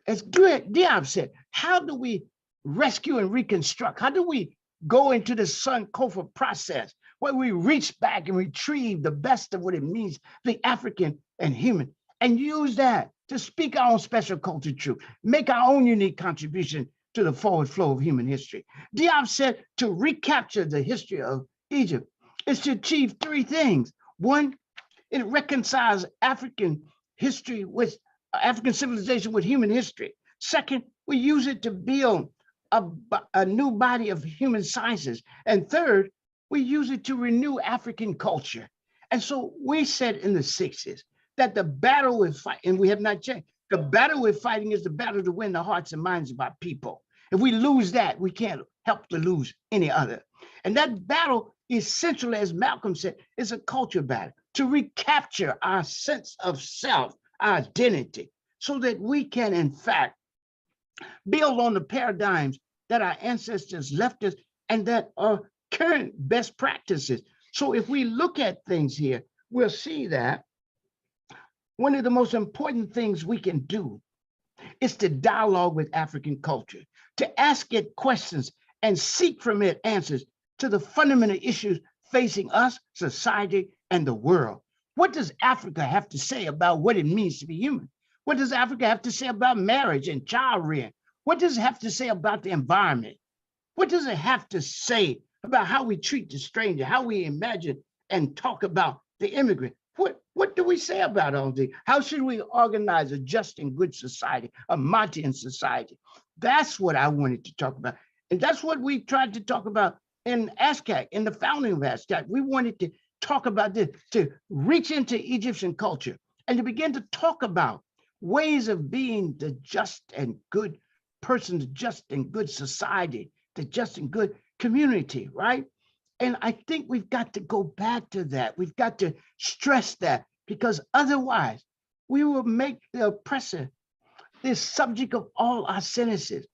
as Diab said, how do we rescue and reconstruct? How do we go into the Sankofa process where we reach back and retrieve the best of what it means to be African and human, and use that to speak our own special culture truth, make our own unique contribution to the forward flow of human history? Diab said to recapture the history of Egypt is to achieve three things. One, it reconciles African history with African civilization with human history. Second, we use it to build a new body of human sciences. And third, we use it to renew African culture. And so we said in the 60s that the battle we're fighting, and we have not changed, the battle we're fighting is the battle to win the hearts and minds of our people. If we lose that, we can't help to lose any other. And that battle, essentially, as Malcolm said, is a culture battle to recapture our sense of self, our identity, so that we can, in fact, build on the paradigms that our ancestors left us and that are current best practices. So if we look at things here, we'll see that one of the most important things we can do is to dialogue with African culture, to ask it questions and seek from it answers to the fundamental issues facing us, society, and the world. What does Africa have to say about what it means to be human? What does Africa have to say about marriage and child rearing? What does it have to say about the environment? What does it have to say about how we treat the stranger, how we imagine and talk about the immigrant? What do we say about all this? How should we organize a just and good society, a Martian society? That's what I wanted to talk about. And that's what we tried to talk about in ASCAC, in the founding of ASCAC. We wanted to talk about this, to reach into Egyptian culture and to begin to talk about ways of being the just and good person, the just and good society, the just and good community, right? And I think we've got to go back to that. We've got to stress that, because otherwise we will make the oppressor the subject of all our sentences,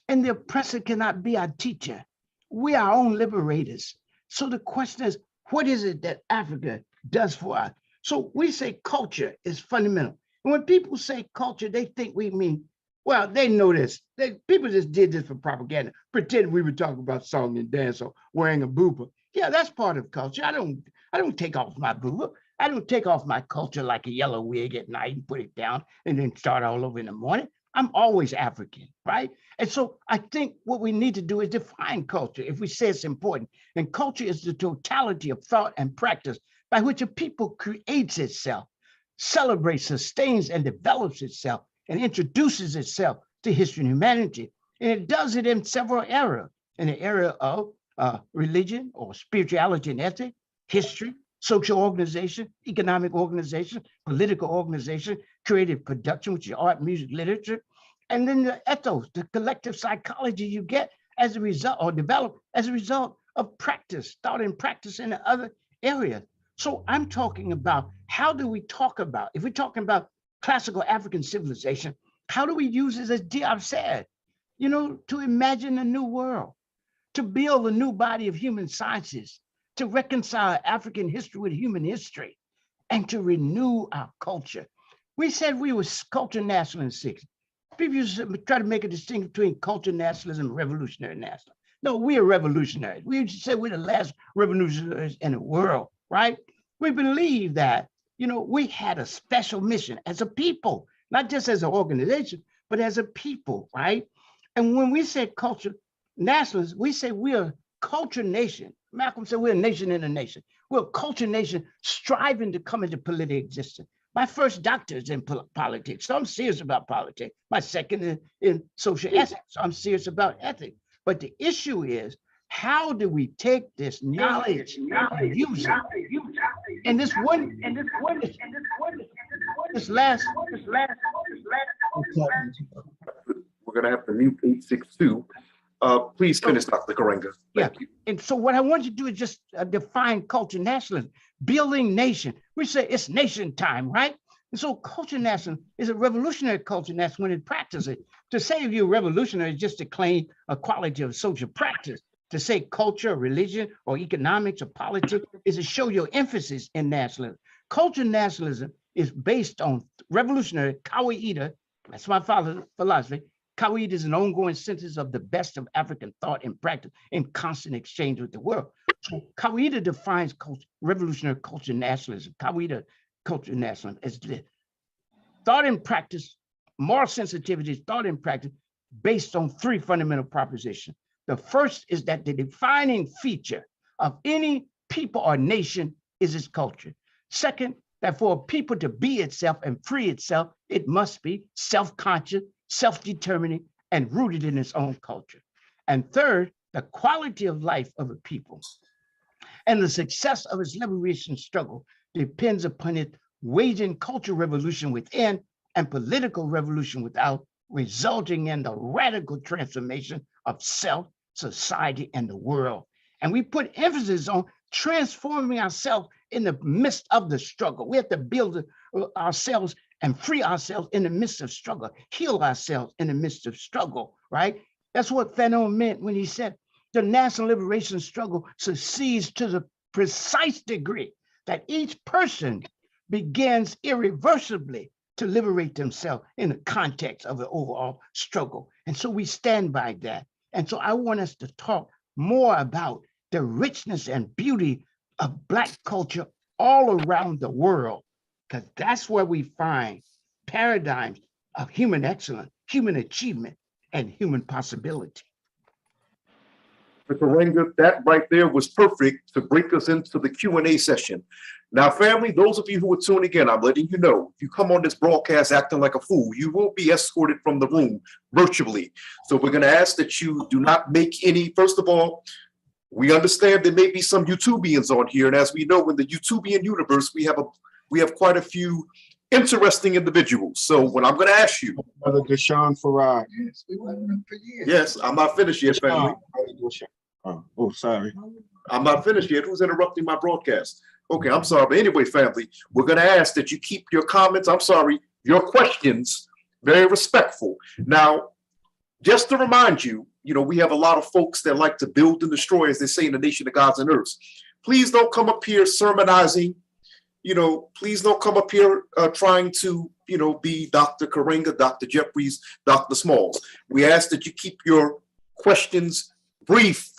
and the oppressor cannot be our teacher. We are our own liberators. So the question is, what is it that Africa does for us? So we say culture is fundamental. And when people say culture, they think we mean, well, they know this. People just did this for propaganda, pretend we were talking about song and dance or wearing a buba. Yeah, that's part of culture. I don't take off my buba. I don't take off my culture like a yellow wig at night and put it down and then start all over in the morning. I'm always African, right? And so I think what we need to do is define culture if we say it's important. And culture is the totality of thought and practice by which a people creates itself, celebrates, sustains, and develops itself, and introduces itself to history and humanity. And it does it in several areas, in the area of religion or spirituality and ethics, history, social organization, economic organization, political organization, creative production, which is art, music, literature, and then the ethos, the collective psychology you get as a result or develop as a result of practice, thought and practice in the other areas. So I'm talking about how do we talk about, if we're talking about classical African civilization, how do we use it as Diop said, to imagine a new world, to build a new body of human sciences, to reconcile African history with human history, and to renew our culture. We said we were culture nationalists. People used to try to make a distinction between culture nationalism and revolutionary nationalism. No, we are revolutionaries. We used to say we're the last revolutionaries in the world, right? We believe that, we had a special mission as a people, not just as an organization, but as a people, right? And when we say culture nationalists, we say we're a culture nation. Malcolm said we're a nation in a nation. We're a culture nation striving to come into political existence. My first doctorate is in politics, so I'm serious about politics. My second is in social ethics, so I'm serious about ethics. But the issue is, how do we take this knowledge and use it? And this last. We're going to have to mute 862. Please finish, Dr. Karenga. Thank you. And so what I want you to do is just define culture nationalism, building nation. We say it's nation time, right? And so culture nationalism is a revolutionary culture nationalism when it practices it. To say if you're revolutionary is just to claim a quality of social practice. To say culture, religion, or economics, or politics is to show your emphasis in nationalism. Culture nationalism is based on revolutionary Kawaida. That's my father's philosophy. Kawaida is an ongoing synthesis of the best of African thought and practice in constant exchange with the world. So Kawaida defines revolutionary culture nationalism. Kawaida culture nationalism as this: thought and practice, moral sensitivity, thought and practice based on three fundamental propositions. The first is that the defining feature of any people or nation is its culture. Second, that for a people to be itself and free itself, it must be self-conscious, self-determining, and rooted in its own culture. And third, the quality of life of a people and the success of its liberation struggle depends upon it waging cultural revolution within and political revolution without, resulting in the radical transformation of self, society, and the world. And we put emphasis on transforming ourselves in the midst of the struggle. We have to build ourselves and free ourselves in the midst of struggle, heal ourselves in the midst of struggle, right? That's what Fanon meant when he said the national liberation struggle succeeds to the precise degree that each person begins irreversibly to liberate themselves in the context of the overall struggle. And so we stand by that. And so I want us to talk more about the richness and beauty of Black culture all around the world, because that's where we find paradigms of human excellence, human achievement, and human possibility. Mr. Karenga, that right there was perfect to bring us into the Q&A session. Now, family, those of you who are tuning in, I'm letting you know, if you come on this broadcast acting like a fool, you will be escorted from the room virtually. So we're going to ask that you do not make any, first of all, we understand there may be some YouTubians on here. And as we know, in the YouTubian universe, we have quite a few interesting individuals. So what I'm going to ask you. Brother Deshaun Farad. Yes, I'm not finished yet, family. Oh, sorry. I'm not finished yet. Who's interrupting my broadcast? Okay, I'm sorry. But anyway, family, we're going to ask that you keep your comments, your questions, very respectful. Now, just to remind you, we have a lot of folks that like to build and destroy, as they say in the nation of gods and earths. Please don't come up here sermonizing. Please don't come up here trying to, be Dr. Karenga, Dr. Jeffries, Dr. Smalls. We ask that you keep your questions brief,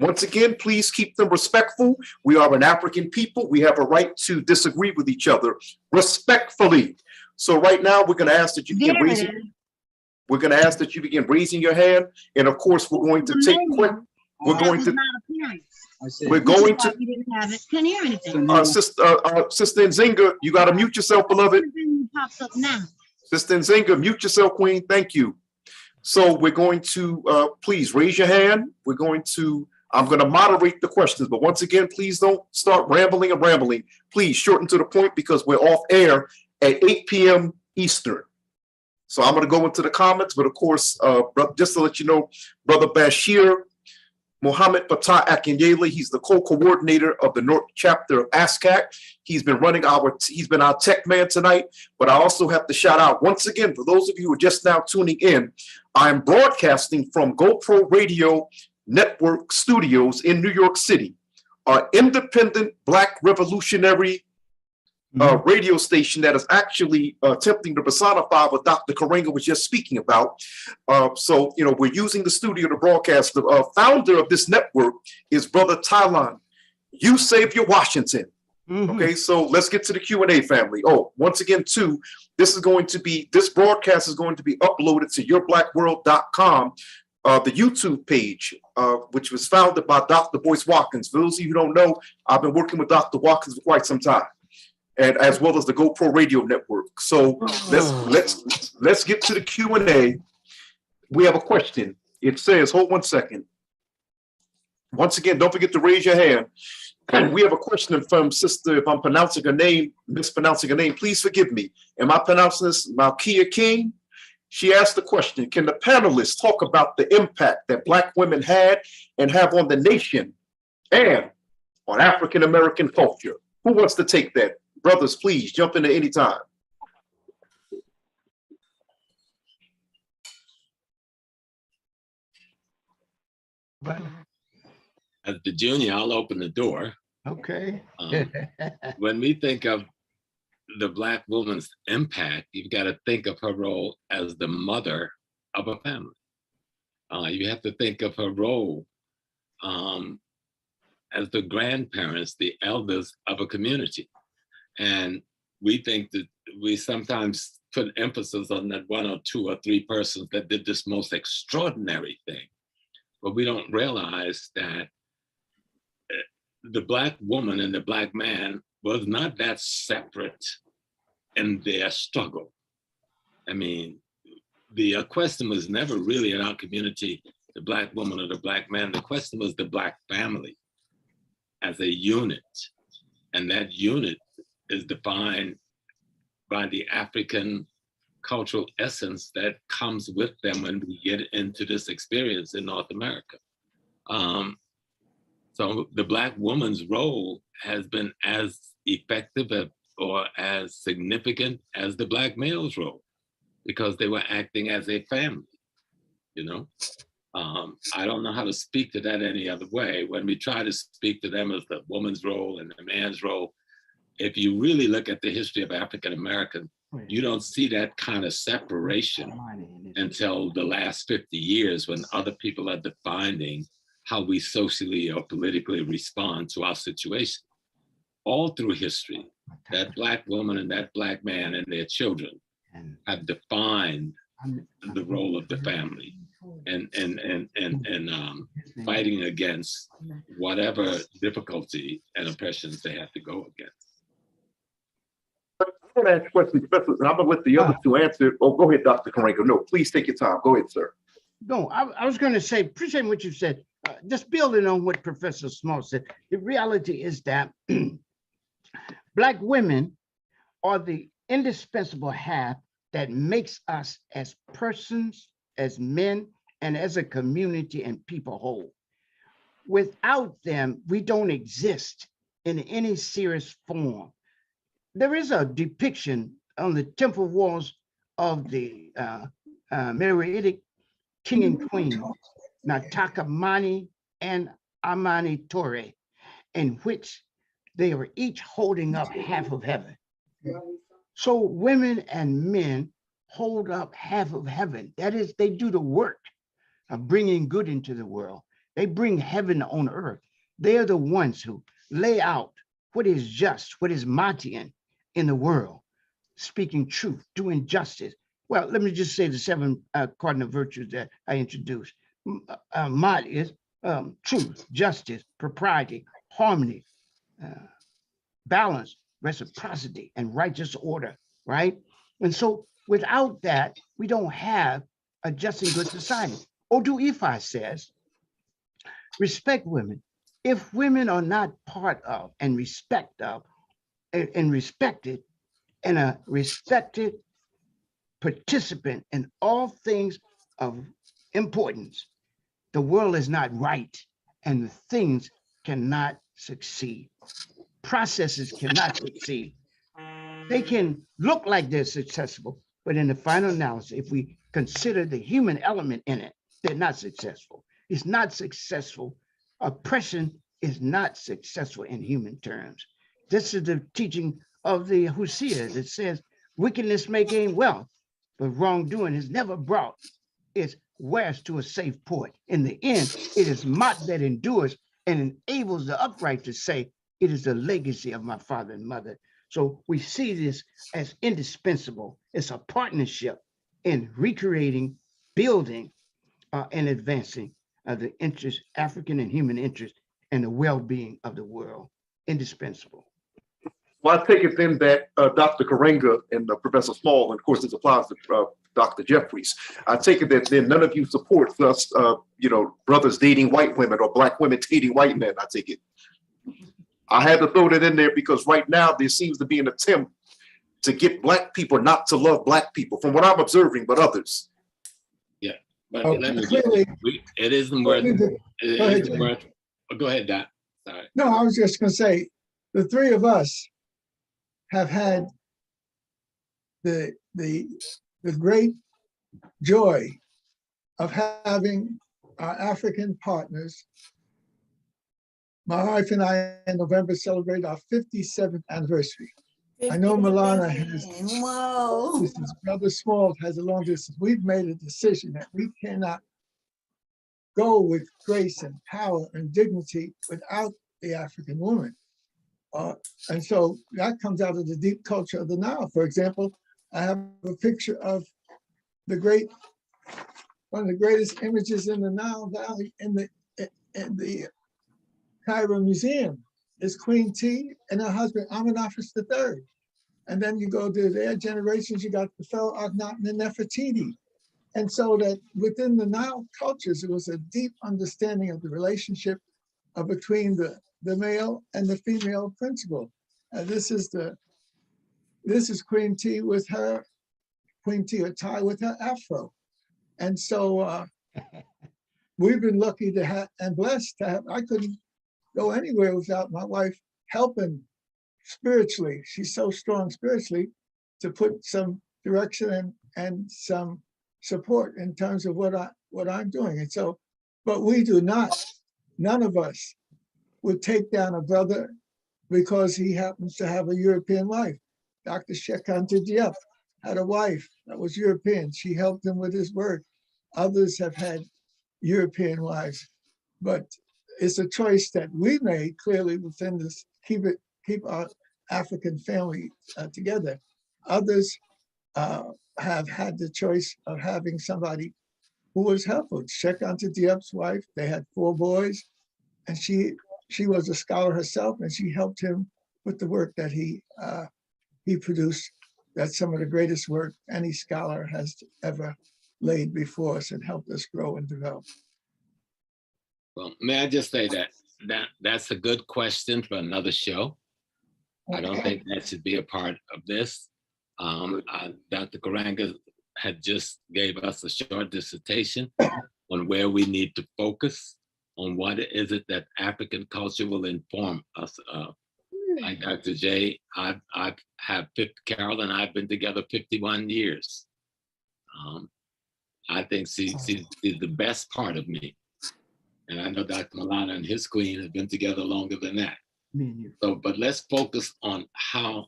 Once again, please keep them respectful. We are an African people. We have a right to disagree with each other respectfully. So right now, we're going to ask that you begin raising. We're going to ask that you begin raising your hand, and of course, we're going to take quick. We're going to. We're going to. We didn't have it. Can you hear anything? Sister Nzinga, you got to mute yourself, beloved. Pops up now. Sister Nzinga, mute yourself, Queen. Thank you. So we're going to please raise your hand. We're going to. I'm going to moderate the questions, but once again, please don't start rambling and rambling. Please shorten to the point because we're off air at 8 p.m. Eastern. So I'm going to go into the comments, but of course, just to let you know, Brother Bashir Muhammad Fatah Akinyele, he's the co-coordinator of the North Chapter of ASCAC. He's been our tech man tonight, but I also have to shout out once again, for those of you who are just now tuning in, I'm broadcasting from GoPro Radio Network Studios in New York City, our independent Black revolutionary radio station that is actually attempting to personify what Dr. Karenga was just speaking about. So, you know, we're using the studio to broadcast. The founder of this network is Brother Tylan Savior Washington. Okay, so let's get to the Q&A, family. Oh, once again, too, this broadcast is going to be uploaded to yourblackworld.com, the YouTube page, which was founded by Dr. Boyce Watkins. For those of you who don't know, I've been working with Dr. Watkins for quite some time, and as well as the GoPro Radio Network. So let's get to the Q&A. We have a question. It says, hold one second. Once again, don't forget to raise your hand. And we have a question from Sister, if I'm pronouncing her name, mispronouncing her name, please forgive me. Am I pronouncing this Malkia King? She asked the question, can the panelists talk about the impact that Black women had and have on the nation and on African-American culture? Who wants to take that? Brothers, please jump in at any time. As the junior, I'll open the door. Okay. When we think of the Black woman's impact, you've got to think of her role as the mother of a family. You have to think of her role as the grandparents, the elders of a community. And we think that we sometimes put emphasis on that one or two or three persons that did this most extraordinary thing. But we don't realize that the Black woman and the Black man was not that separate in their struggle. I mean, the question was never really in our community, the Black woman or the Black man. The question was the Black family as a unit. And that unit is defined by the African cultural essence that comes with them when we get into this experience in North America. So the Black woman's role has been as effective or as significant as the Black male's role, because they were acting as a family, you know? I don't know how to speak to that any other way. When we try to speak to them as the woman's role and the man's role, if you really look at the history of African Americans, you don't see that kind of separation until the last 50 years when other people are defining how we socially or politically respond to our situation. All through history, that Black woman and that Black man and their children have defined the role of the family and fighting against whatever difficulty and oppressions they have to go against. I'm going to ask a question, Professor, and I'm going to let the other two answer. Oh, go ahead, Dr. Karenga. No, please take your time. Go ahead, sir. No, I was going to say, appreciate what you said. Just building on what Professor Small said, the reality is that Black women are the indispensable half that makes us as persons, as men, and as a community and people whole. Without them, we don't exist in any serious form. There is a depiction on the temple walls of the Meridic king and queen, Natakamani and Amani Torre, in which they were each holding up half of heaven. So women and men hold up half of heaven. That is, they do the work of bringing good into the world. They bring heaven on earth. They are the ones who lay out what is just, what is Matian in the world, speaking truth, doing justice. Well, let me just say the 7 cardinal virtues that I introduced. Mat is truth, justice, propriety, harmony, balance, reciprocity, and righteous order, right? And so without that, we don't have a just and good society. Odu Ifa says, respect women. If women are not part of and respect of and respected and a respected participant in all things of importance, the world is not right and the things cannot succeed. Processes cannot succeed. They can look like they're successful, but in the final analysis, if we consider the human element in it, they're not successful. It's not successful. Oppression is not successful in human terms. This is the teaching of the Hosea that says wickedness may gain wealth, but wrongdoing is never brought its wares to a safe port. In the end, it is Mot that endures and enables the upright to say, it is the legacy of my father and mother. So we see this as indispensable. It's a partnership in recreating, building, and advancing the interest, African and human interest, and the well-being of the world. Indispensable. Well, I take it then that Dr. Karenga and Professor Small, and of course this applies to Dr. Jeffries, I take it that then none of you support us, brothers dating white women or black women dating white men, I take it. I had to throw that in there because right now there seems to be an attempt to get black people not to love black people, from what I'm observing, but others. Yeah, but Oh, let me clearly- it isn't worth Go ahead, Doc. Sorry. No, I was just going to say, the three of us have had the great joy of having our African partners. My wife and I in November celebrate our 57th anniversary. I know Milana has, Whoa. this is Brother Small has a long distance. We've made a decision that we cannot go with grace and power and dignity without the African woman. And so that comes out of the deep culture of the Nile. For example, I have a picture of one of the greatest images in the Nile Valley in the Cairo Museum is Queen T and her husband Amenhotep III. And then you go to their generations, you got the fellow Akhenaten and Nefertiti. And so that within the Nile cultures, there was a deep understanding of the relationship between the male and the female principle. This is Queen T with her, Queen T or Ty with her afro. And so we've been lucky to have and blessed to have, I couldn't go anywhere without my wife helping spiritually. She's so strong spiritually to put some direction and some support in terms of what I'm doing. And so, but we do not, none of us would take down a brother because he happens to have a European wife. Dr. Shekanta Diep had a wife that was European. She helped him with his work. Others have had European wives, but it's a choice that we made clearly within this, keep our African family together. Others have had the choice of having somebody who was helpful. Shekanta Diep's wife, they had 4 boys, and she was a scholar herself, and she helped him with the work that he produced. That's some of the greatest work any scholar has ever laid before us and helped us grow and develop. Well, may I just say that's a good question for another show. I don't think that should be a part of this. Dr. Karanga had just gave us a short dissertation on where we need to focus on what is it that African culture will inform us of. Like Dr. J, Carol and I have been together 51 years. I think she's the best part of me. And I know Dr. Milana and his queen have been together longer than that. So, but let's focus on how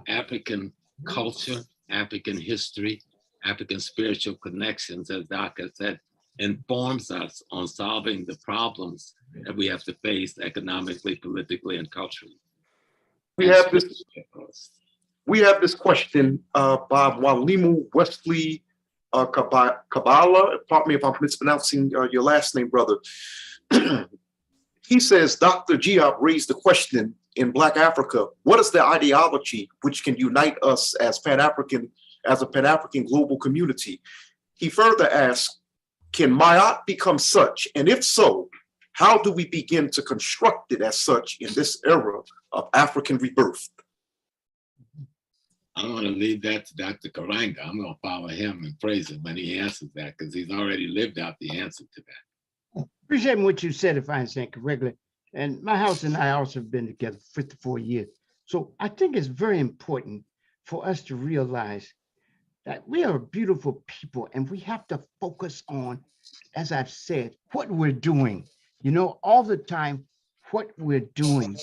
African culture, African history, African spiritual connections, as Doc has said, informs us on solving the problems that we have to face economically, politically, and culturally. We have this question by Walimu Wesley Kabbalah. Pardon me if I'm mispronouncing your last name, brother. He says, Dr. Giab raised the question in Black Africa, what is the ideology which can unite us as a Pan-African global community? He further asks, can Ma'at become such? And if so, how do we begin to construct it as such in this era of African rebirth? I'm going to leave that to Dr. Karanga. I'm going to follow him and praise him when he answers that, because he's already lived out the answer to that. Appreciate what you said, if I understand correctly. And my house and I also have been together 54 years. So I think it's very important for us to realize that we are beautiful people and we have to focus on, as I've said, what we're doing, all the time, what we're doing.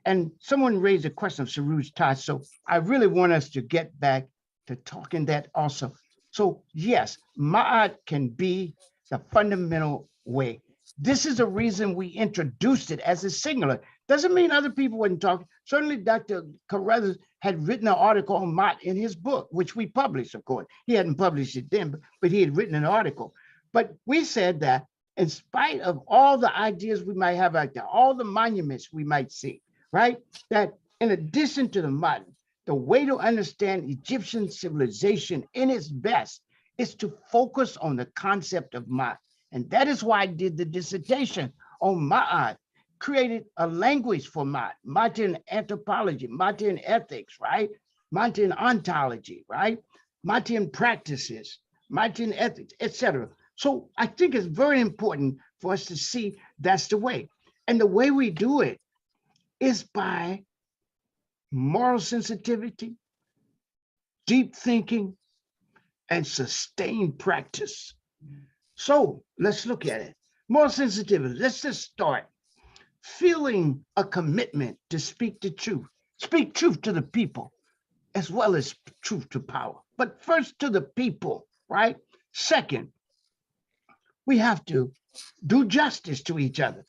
And someone raised a question of Saruj Taj. So I really want us to get back to talking that also. So yes, Ma'at can be the fundamental way. This is the reason we introduced it as a singular. Doesn't mean other people wouldn't talk. Certainly Dr. Carruthers had written an article on Ma'at in his book, which we published, of course. He hadn't published it then, but he had written an article. But we said that in spite of all the ideas we might have out there, all the monuments we might see, right? That in addition to the Ma'at, the way to understand Egyptian civilization in its best is to focus on the concept of Ma'at. And that is why I did the dissertation on Ma'at, created a language for Ma'at, Ma'atian anthropology, Ma'atian ethics, right? Ma'atian ontology, right? Ma'atian practices, Ma'atian ethics, etc. So I think it's very important for us to see that's the way. And the way we do it is by moral sensitivity, deep thinking, and sustained practice. So let's look at it. Moral sensitivity, let's just start. Feeling a commitment to speak the truth, speak truth to the people, as well as truth to power. But first to the people, right? Second, we have to do justice to each other.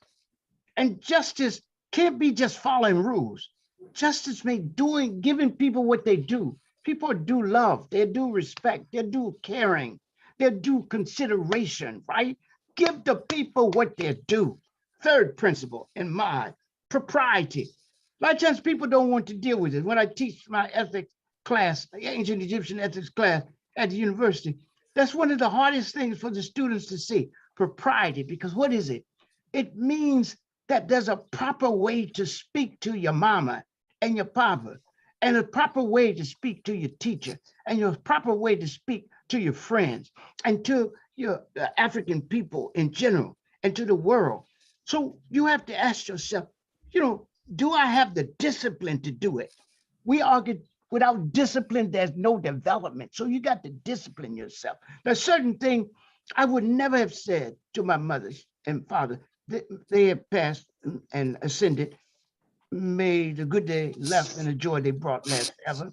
And justice can't be just following rules. Justice means giving people what they do. People do love, they do respect, they do caring, they do consideration, right? Give the people what they're due. Third principle in mind, propriety. A lot of times people don't want to deal with it. When I teach my ethics class, the ancient Egyptian ethics class at the university, that's one of the hardest things for the students to see, propriety, because what is it? It means that there's a proper way to speak to your mama and your papa, and a proper way to speak to your teacher, and your proper way to speak to your friends, and to your African people in general, and to the world. So you have to ask yourself, do I have the discipline to do it? We argue without discipline, there's no development. So you got to discipline yourself. There's certain things I would never have said to my mother and father. They have passed and ascended. May the good they left and the joy they brought last ever.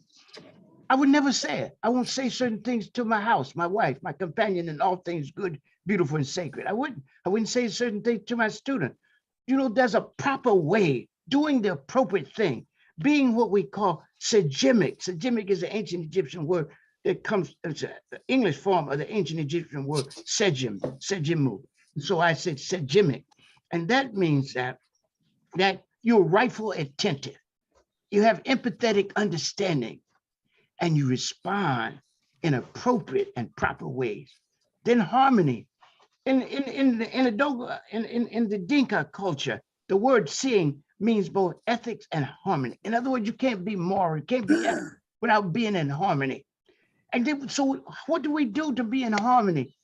I would never say it. I won't say certain things to my house, my wife, my companion, and all things good, beautiful, and sacred. I wouldn't say certain things to my student. There's a proper way, doing the appropriate thing, being what we call segemic. Segemic is an ancient Egyptian word that comes, it's an English form of the ancient Egyptian word segemu. So I said segemic. And that means that you're rightful attentive. You have empathetic understanding, and you respond in appropriate and proper ways. Then harmony. In the Dinka culture, the word seeing means both ethics and harmony. In other words, you can't be moral, you can't be ethical without being in harmony. And then, so what do we do to be in harmony?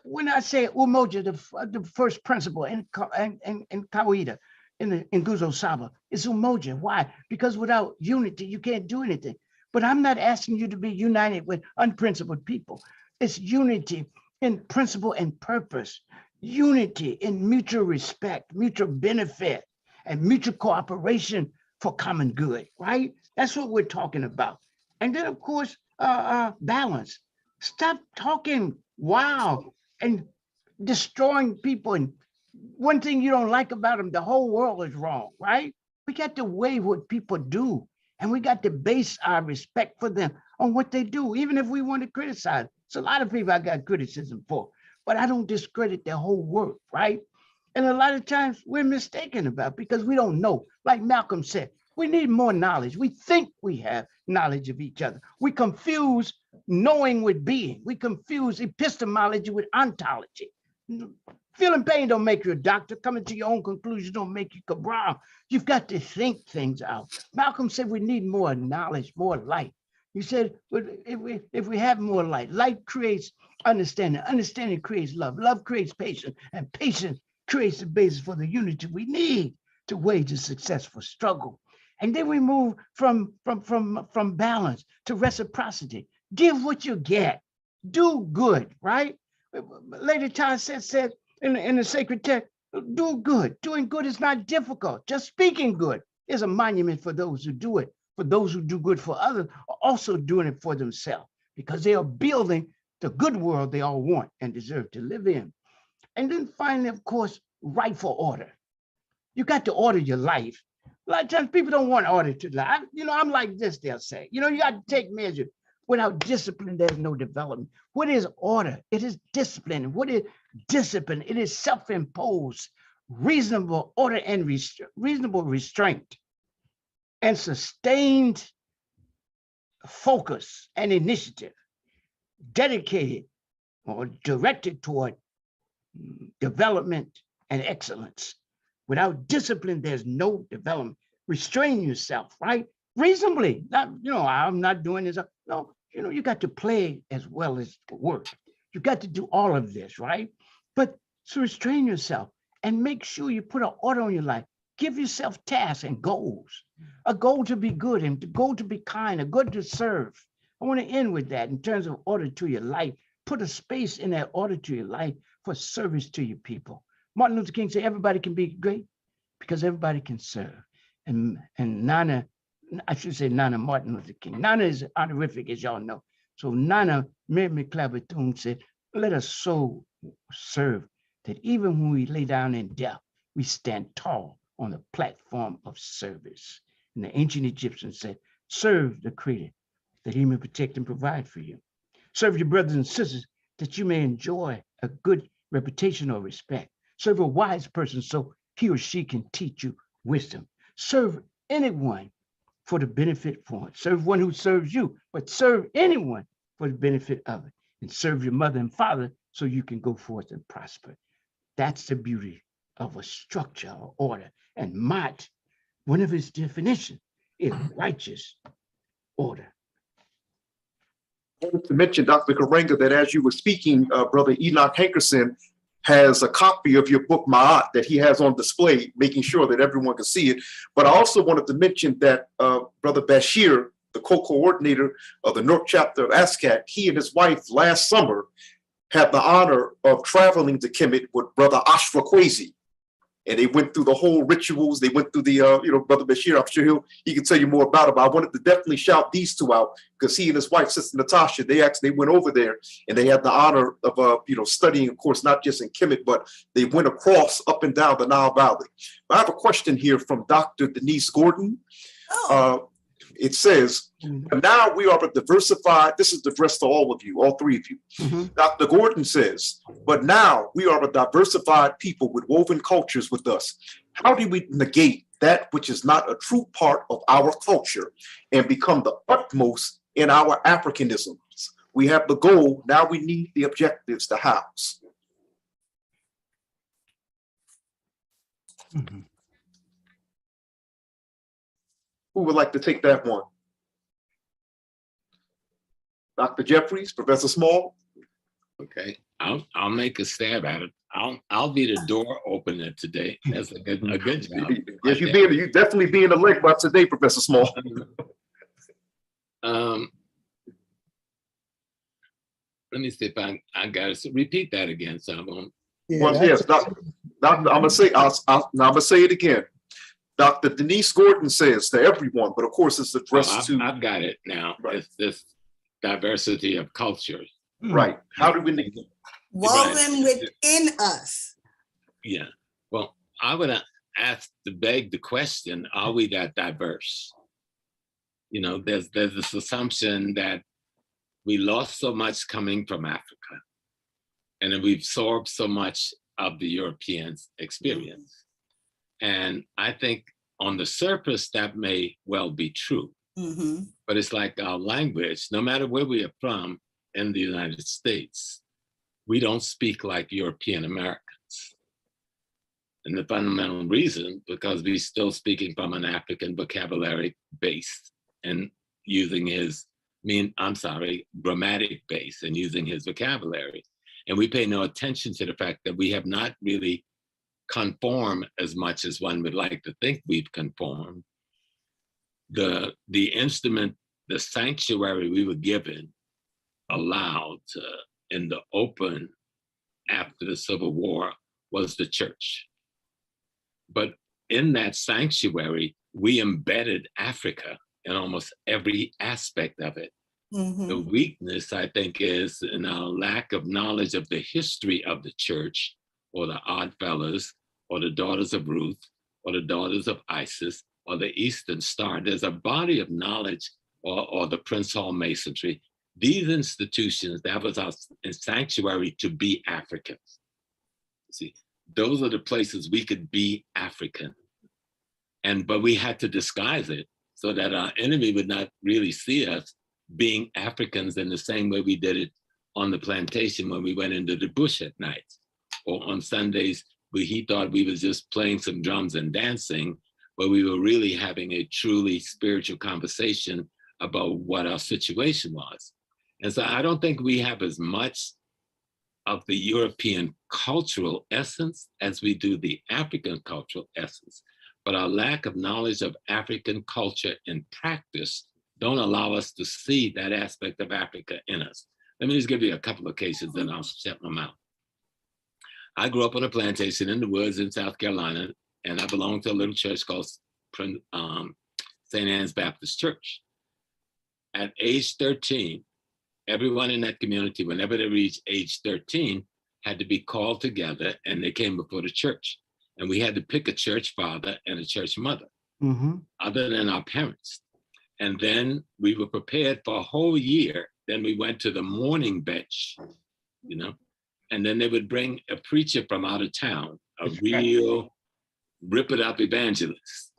When I say umoja, the first principle in Kawaida, in Nguzo Saba, is umoja. Why? Because without unity, you can't do anything. But I'm not asking you to be united with unprincipled people. It's unity in principle and purpose, unity in mutual respect, mutual benefit, and mutual cooperation for common good, right? That's what we're talking about. And then, of course, balance. Stop talking wow and destroying people. And one thing you don't like about them, the whole world is wrong, right? We got to weigh what people do, and we got to base our respect for them on what they do, even if we want to criticize. It's a lot of people I got criticism for, but I don't discredit their whole work, right? And a lot of times we're mistaken about because we don't know. Like Malcolm said, we need more knowledge. We think we have knowledge of each other. We confuse knowing with being. We confuse epistemology with ontology. Feeling pain don't make you a doctor. Coming to your own conclusions don't make you Cabral. You've got to think things out. Malcolm said we need more knowledge, more light. He said, if we have more light, light creates understanding. Understanding creates love. Love creates patience, and patience creates the basis for the unity we need to wage a successful struggle. And then we move from balance to reciprocity. Give what you get. Do good, right? Lady Todd said in the sacred text, do good. Doing good is not difficult. Just speaking good is a monument for those who do it. For those who do good for others are also doing it for themselves because they are building the good world they all want and deserve to live in. And then finally, of course, rightful order. You got to order your life. A lot of times people don't want order to life. I'm like this, they'll say. You got to take measures. Without discipline, there's no development. What is order? It is discipline. What is discipline? It is self-imposed, reasonable order and reasonable restraint and sustained focus and initiative dedicated or directed toward development and excellence. Without discipline, there's no development. Restrain yourself, right? Reasonably, not, I'm not doing this. No, you got to play as well as work. You got to do all of this, right? But so restrain yourself and make sure you put an order on your life. Give yourself tasks and goals. A goal to be good and a goal to be kind, a goal to serve. I want to end with that in terms of order to your life. Put a space in that order to your life for service to your people. Martin Luther King said everybody can be great because everybody can serve. And Nana Martin Luther King. Nana is honorific, as y'all know. So Nana, Mary McLeod Bethune said, let us so serve that even when we lay down in death, we stand tall on the platform of service. And the ancient Egyptians said, serve the Creator that he may protect and provide for you. Serve your brothers and sisters that you may enjoy a good reputation or respect. Serve a wise person so he or she can teach you wisdom. Serve anyone for the benefit for it. Serve one who serves you, but serve anyone for the benefit of it. And serve your mother and father so you can go forth and prosper. That's the beauty of a structure or order. And Mott, one of his definitions is righteous order. I wanted to mention, Dr. Karenga, that as you were speaking, Brother Enoch Hankerson has a copy of your book, Ma'at, that he has on display, making sure that everyone can see it. But I also wanted to mention that Brother Bashir, the co-coordinator of the North Chapter of ASCAT, he and his wife last summer had the honor of traveling to Kemet with Brother Ashra Kwesi. And they went through the whole rituals. They went through the, Brother Bashir, I'm sure he can tell you more about it. But I wanted to definitely shout these two out because he and his wife, Sister Natasha, they went over there and they had the honor of, studying, of course, not just in Kemet, but they went across up and down the Nile Valley. I have a question here from Dr. Denise Gordon. It says, now we are a diversified, this is addressed to all of you, all three of you. Dr. Gordon says, but now we are a diversified people with woven cultures with us. How do we negate that which is not a true part of our culture and become the utmost in our Africanisms? We have the goal, now we need the objectives to house. Who would like to take that one? Dr. Jeffries, Professor Small? Okay, I'll make a stab at it. I'll be the door opener today. That's a good job. Yes, you definitely being the leg by today, Professor Small. Let me see if I got it. So repeat that again, so I won't. Yes, Doctor, I'm gonna say it again. Dr. Denise Gordon says to everyone, but of course it's addressed to. I've got it now. Right. It's this diversity of cultures. Right. How do we negate? woven within us. Yeah. Well, I would ask to beg the question, are we that diverse? You know, there's this assumption that we lost so much coming from Africa, and then we've absorbed so much of the Europeans' experience. And I think on the surface, that may well be true. But it's like our language, no matter where we are from in the United States, we don't speak like European Americans. And the fundamental reason, because we're still speaking from an African vocabulary base and using grammatic base and using his vocabulary. And we pay no attention to the fact that we have not really conformed as much as one would like to think we've conformed. The instrument, the sanctuary we were given, allowed in the open after the Civil War was the church. But in that sanctuary, we embedded Africa in almost every aspect of it. The weakness, I think, is in our lack of knowledge of the history of the church, or the Oddfellows, or the Daughters of Ruth, or the Daughters of Isis, or the Eastern Star. There's a body of knowledge, or the Prince Hall Masonry. These institutions, that was our sanctuary to be Africans. See, those are the places we could be African. But we had to disguise it so that our enemy would not really see us being Africans in the same way we did it on the plantation when we went into the bush at night, or on Sundays, where he thought we was just playing some drums and dancing, but we were really having a truly spiritual conversation about what our situation was. And so I don't think we have as much of the European cultural essence as we do the African cultural essence, but our lack of knowledge of African culture in practice don't allow us to see that aspect of Africa in us. Let me just give you a couple of cases, then I'll shut my mouth. I grew up on a plantation in the woods in South Carolina, and I belonged to a little church called St. Anne's Baptist Church. At age 13, everyone in that community, whenever they reached age 13, had to be called together, and they came before the church. And we had to pick a church father and a church mother, other than our parents. And then we were prepared for a whole year. Then we went to the morning bench, you know, and then they would bring a preacher from out of town, a real rip it up evangelist.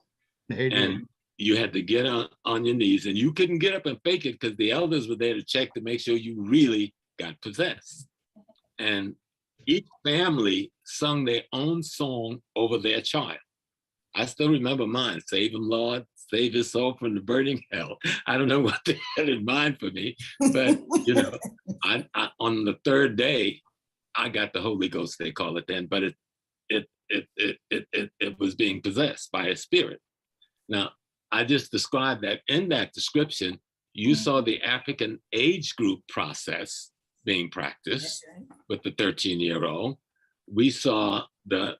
And you had to get on your knees, and you couldn't get up and fake it because the elders were there to check to make sure you really got possessed. And each family sung their own song over their child. I still remember mine, "Save him, Lord, save his soul from the burning hell." I don't know what they had in mind for me, but you know, I on the third day, I got the Holy Ghost, they call it then, but it was being possessed by a spirit. Now, I just described that in that description, you saw the African age group process being practiced with the 13-year-old. We saw the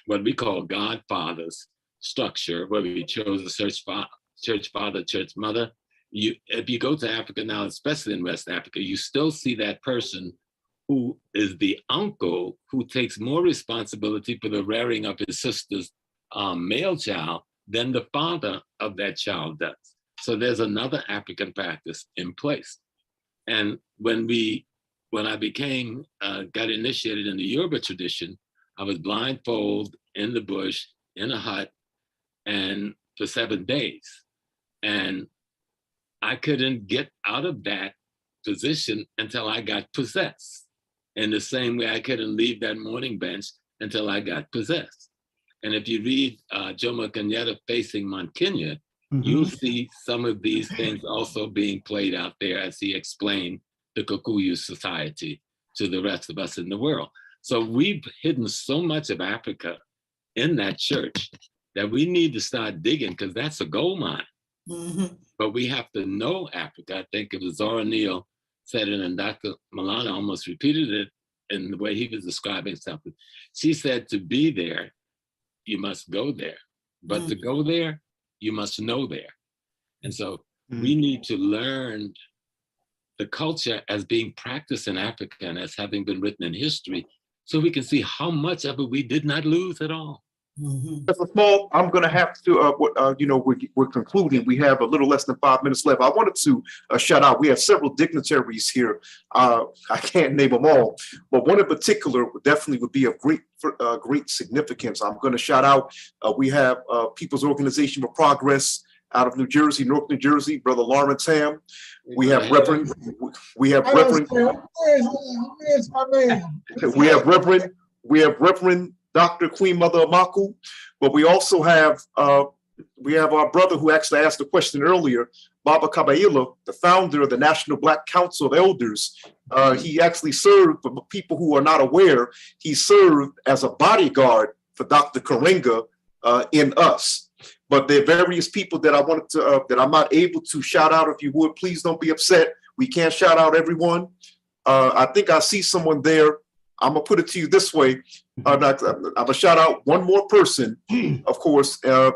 what we call Godfather's structure, where we chose a church father, church mother. If you go to Africa now, especially in West Africa, you still see that person who is the uncle who takes more responsibility for the rearing of his sister's male child than the father of that child does. So there's another African practice in place. And when I became, got initiated in the Yoruba tradition, I was blindfolded in the bush, in a hut, and for 7 days. And I couldn't get out of that position until I got possessed. In the same way I couldn't leave that morning bench until I got possessed. And if you read Jomo Kenyatta Facing Mount Kenya, you'll see some of these things also being played out there as he explained the Kikuyu society to the rest of us in the world. So we've hidden so much of Africa in that church that we need to start digging, because that's a gold mine. But we have to know Africa. I think it was Zora Neale said it, and Dr. Milana almost repeated it in the way he was describing something. She said, to be there, you must go there. But to go there, you must know there. And so we need to learn the culture as being practiced in Africa and as having been written in history, so we can see how much of it we did not lose at all. Mr. Small, I'm going to have to, we're concluding. We have a little less than 5 minutes left. I wanted to shout out. We have several dignitaries here. I can't name them all, but one in particular definitely would be of great significance. I'm going to shout out. We have People's Organization for Progress out of New Jersey, North New Jersey, Brother Lawrence Ham. We have Reverend. Where's my man? We have Reverend Dr. Queen Mother Amaku, but we also have our brother who actually asked the question earlier, Baba Kabaila, the founder of the National Black Council of Elders. He actually served, for people who are not aware, he served as a bodyguard for Dr. Karenga in us. But there are various people that I wanted to, that I'm not able to shout out. If you would, please don't be upset. We can't shout out everyone. I think I see someone there. I'm gonna put it to you this way. I'm gonna shout out one more person. Of course, I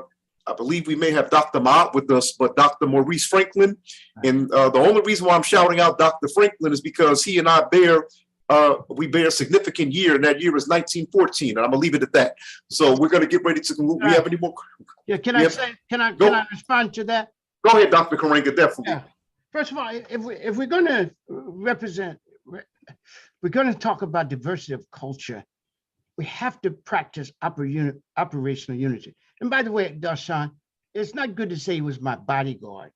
believe we may have Dr. Mott with us, but Dr. Maurice Franklin. And the only reason why I'm shouting out Dr. Franklin is because he and I bear a significant year, and that year is 1914. And I'm gonna leave it at that. So we're gonna get ready to conclude. We have any more? Yeah, can I respond to that? Go ahead, Dr. Karenga, definitely. Yeah. First of all, if we're going to we're going to talk about diversity of culture, we have to practice operational unity. And by the way, Darshan, it's not good to say he was my bodyguard,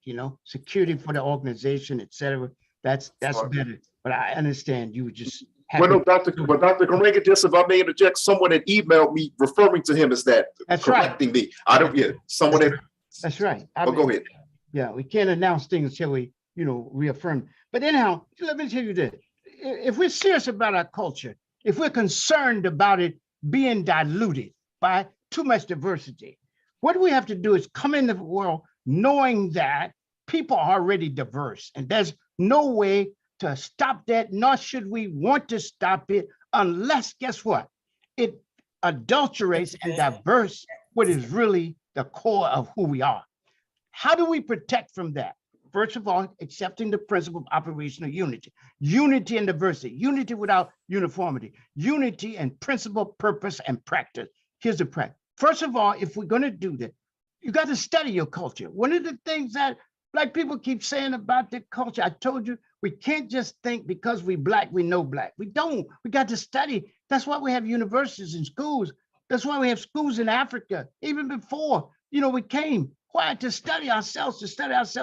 security for the organization, etc. That's better. But I understand you were just happy. Well, no, Dr. Karenga, just if I may interject, someone had emailed me referring to him as that. That's correcting right. me. I don't get someone had. That's right. Go ahead. Yeah, we can't announce things until we, reaffirm. But anyhow, let me tell you this. If we're serious about our culture, if we're concerned about it being diluted by too much diversity, what we have to do is come in the world knowing that people are already diverse, and there's no way to stop that, nor should we want to stop it unless, guess what? It adulterates and diverse what is really the core of who we are. How do we protect from that? First of all, accepting the principle of operational unity, unity and diversity, unity without uniformity, unity and principle, purpose, and practice. Here's the practice. First of all, if we're going to do that, you got to study your culture. One of the things that Black people keep saying about the culture, I told you, we can't just think because we Black, we know Black. We don't. We got to study. That's why we have universities and schools. That's why we have schools in Africa, even before, we came. Why? To study ourselves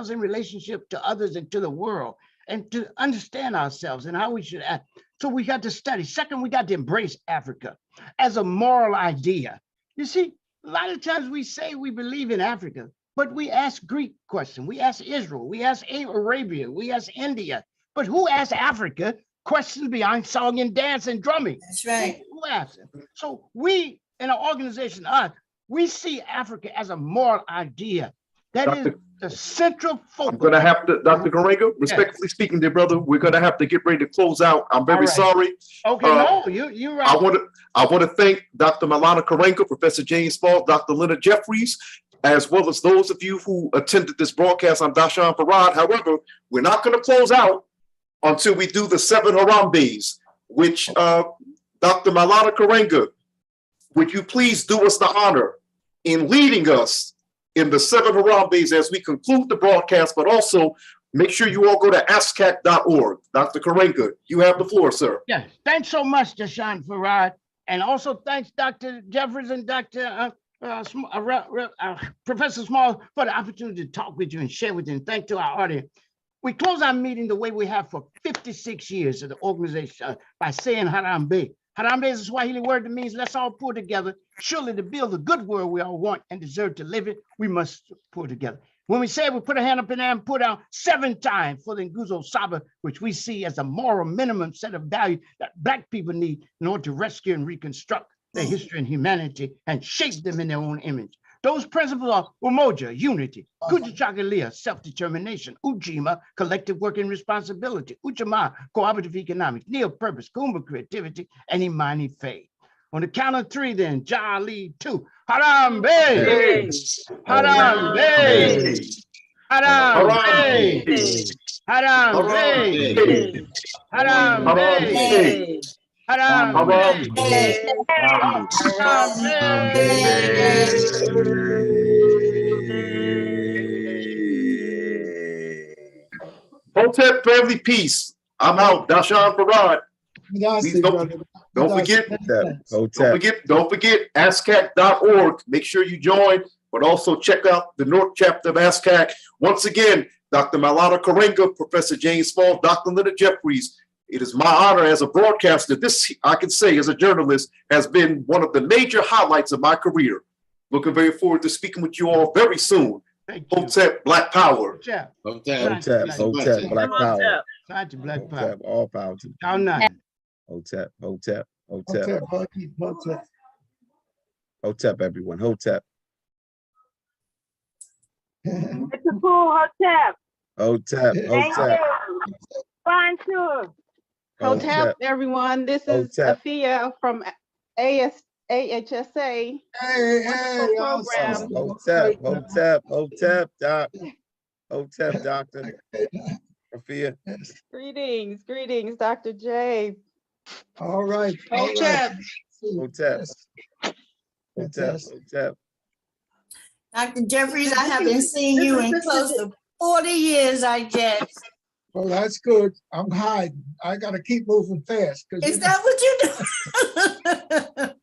in relationship to others and to the world, and to understand ourselves and how we should act. So we got to study. Second, we got to embrace Africa as a moral idea. You see, a lot of times we say we believe in Africa, but we ask Greek questions. We ask Israel. We ask Arabia. We ask India. But who asked Africa questions beyond song and dance and drumming? That's right. Who asked them? So we, in our organization, we see Africa as a moral idea. That is the central focus. I'm going to have to, Dr. Karenga, respectfully speaking, dear brother, we're going to have to get ready to close out. I'm very sorry. Okay, no, you're right. I want to thank Dr. Malana Karenga, Professor James Falls, Dr. Leonard Jeffries, as well as those of you who attended this broadcast. I'm Darshan Farad. However, we're not going to close out until we do the 7 Harambes, which Dr. Malana Karenga, would you please do us the honor in leading us in the 7 Harambes as we conclude the broadcast, but also make sure you all go to ASCAC.org. Dr. Karenga, you have the floor, sir. Yeah, thanks so much, Darshan Farad. And also thanks Dr. Jeffries and Dr. Professor Small for the opportunity to talk with you and share with you, and thank to our audience. We close our meeting the way we have for 56 years of the organization by saying Harambe. Harambe is a Swahili word that means let's all pull together. Surely to build the good world we all want and deserve to live it, we must pull together. When we say we put a hand up in there and put out 7 times for the Nguzo Saba, which we see as a moral minimum set of values that Black people need in order to rescue and reconstruct their history and humanity and shape them in their own image. Those principles are Umoja, unity, Kujichagulia, self-determination, Ujima, collective work and responsibility, Ujamaa, cooperative economics, Neo purpose, Kumba, creativity, and Imani faith. On the count of 3 then, Jali 2, Harambe, Harambe, Harambe, Harambe. Harambe. Harambe. Hotep family peace. I'm out. Dashawn Farad. Please don't forget, don't forget ASCAC.org. Make sure you join, but also check out the North Chapter of ASCAC. Once again, Dr. Malala Karenga, Professor James Small, Dr. Leonard Jeffries. It is my honor as a broadcaster. This, I can say, as a journalist, has been one of the major highlights of my career. Looking very forward to speaking with you all very soon. Hotep, Black Power. Hotep, Hotep, Black Power. Black Power. Hotep, all power to Down none. Hotep, everyone, Hotep. It's a cool Hotep. Thank you. Fine too. Hotep, everyone. This is Afia from AHSA. Hey, Program. Hotep, Doc. Hotep, Doctor. Afia. Greetings, Dr. J. All right. Hotep. Hotep. Dr. Jeffries, I haven't seen you in close to 40 years, I guess. Well, that's good. I'm hiding. I got to keep moving fast. Is that what you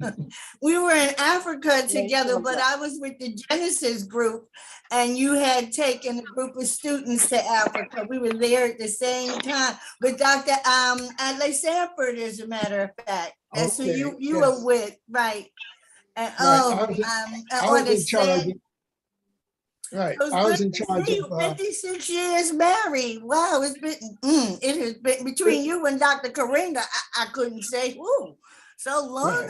do? We were in Africa together, but I was with the Genesis group, and you had taken a group of students to Africa. We were there at the same time with Dr. Adlai Sanford, as a matter of fact. That's who you were with, right? And I was in charge. Right, I was in charge of 56 years married. Wow, it has been between you and Dr. Karenga. I couldn't say, so long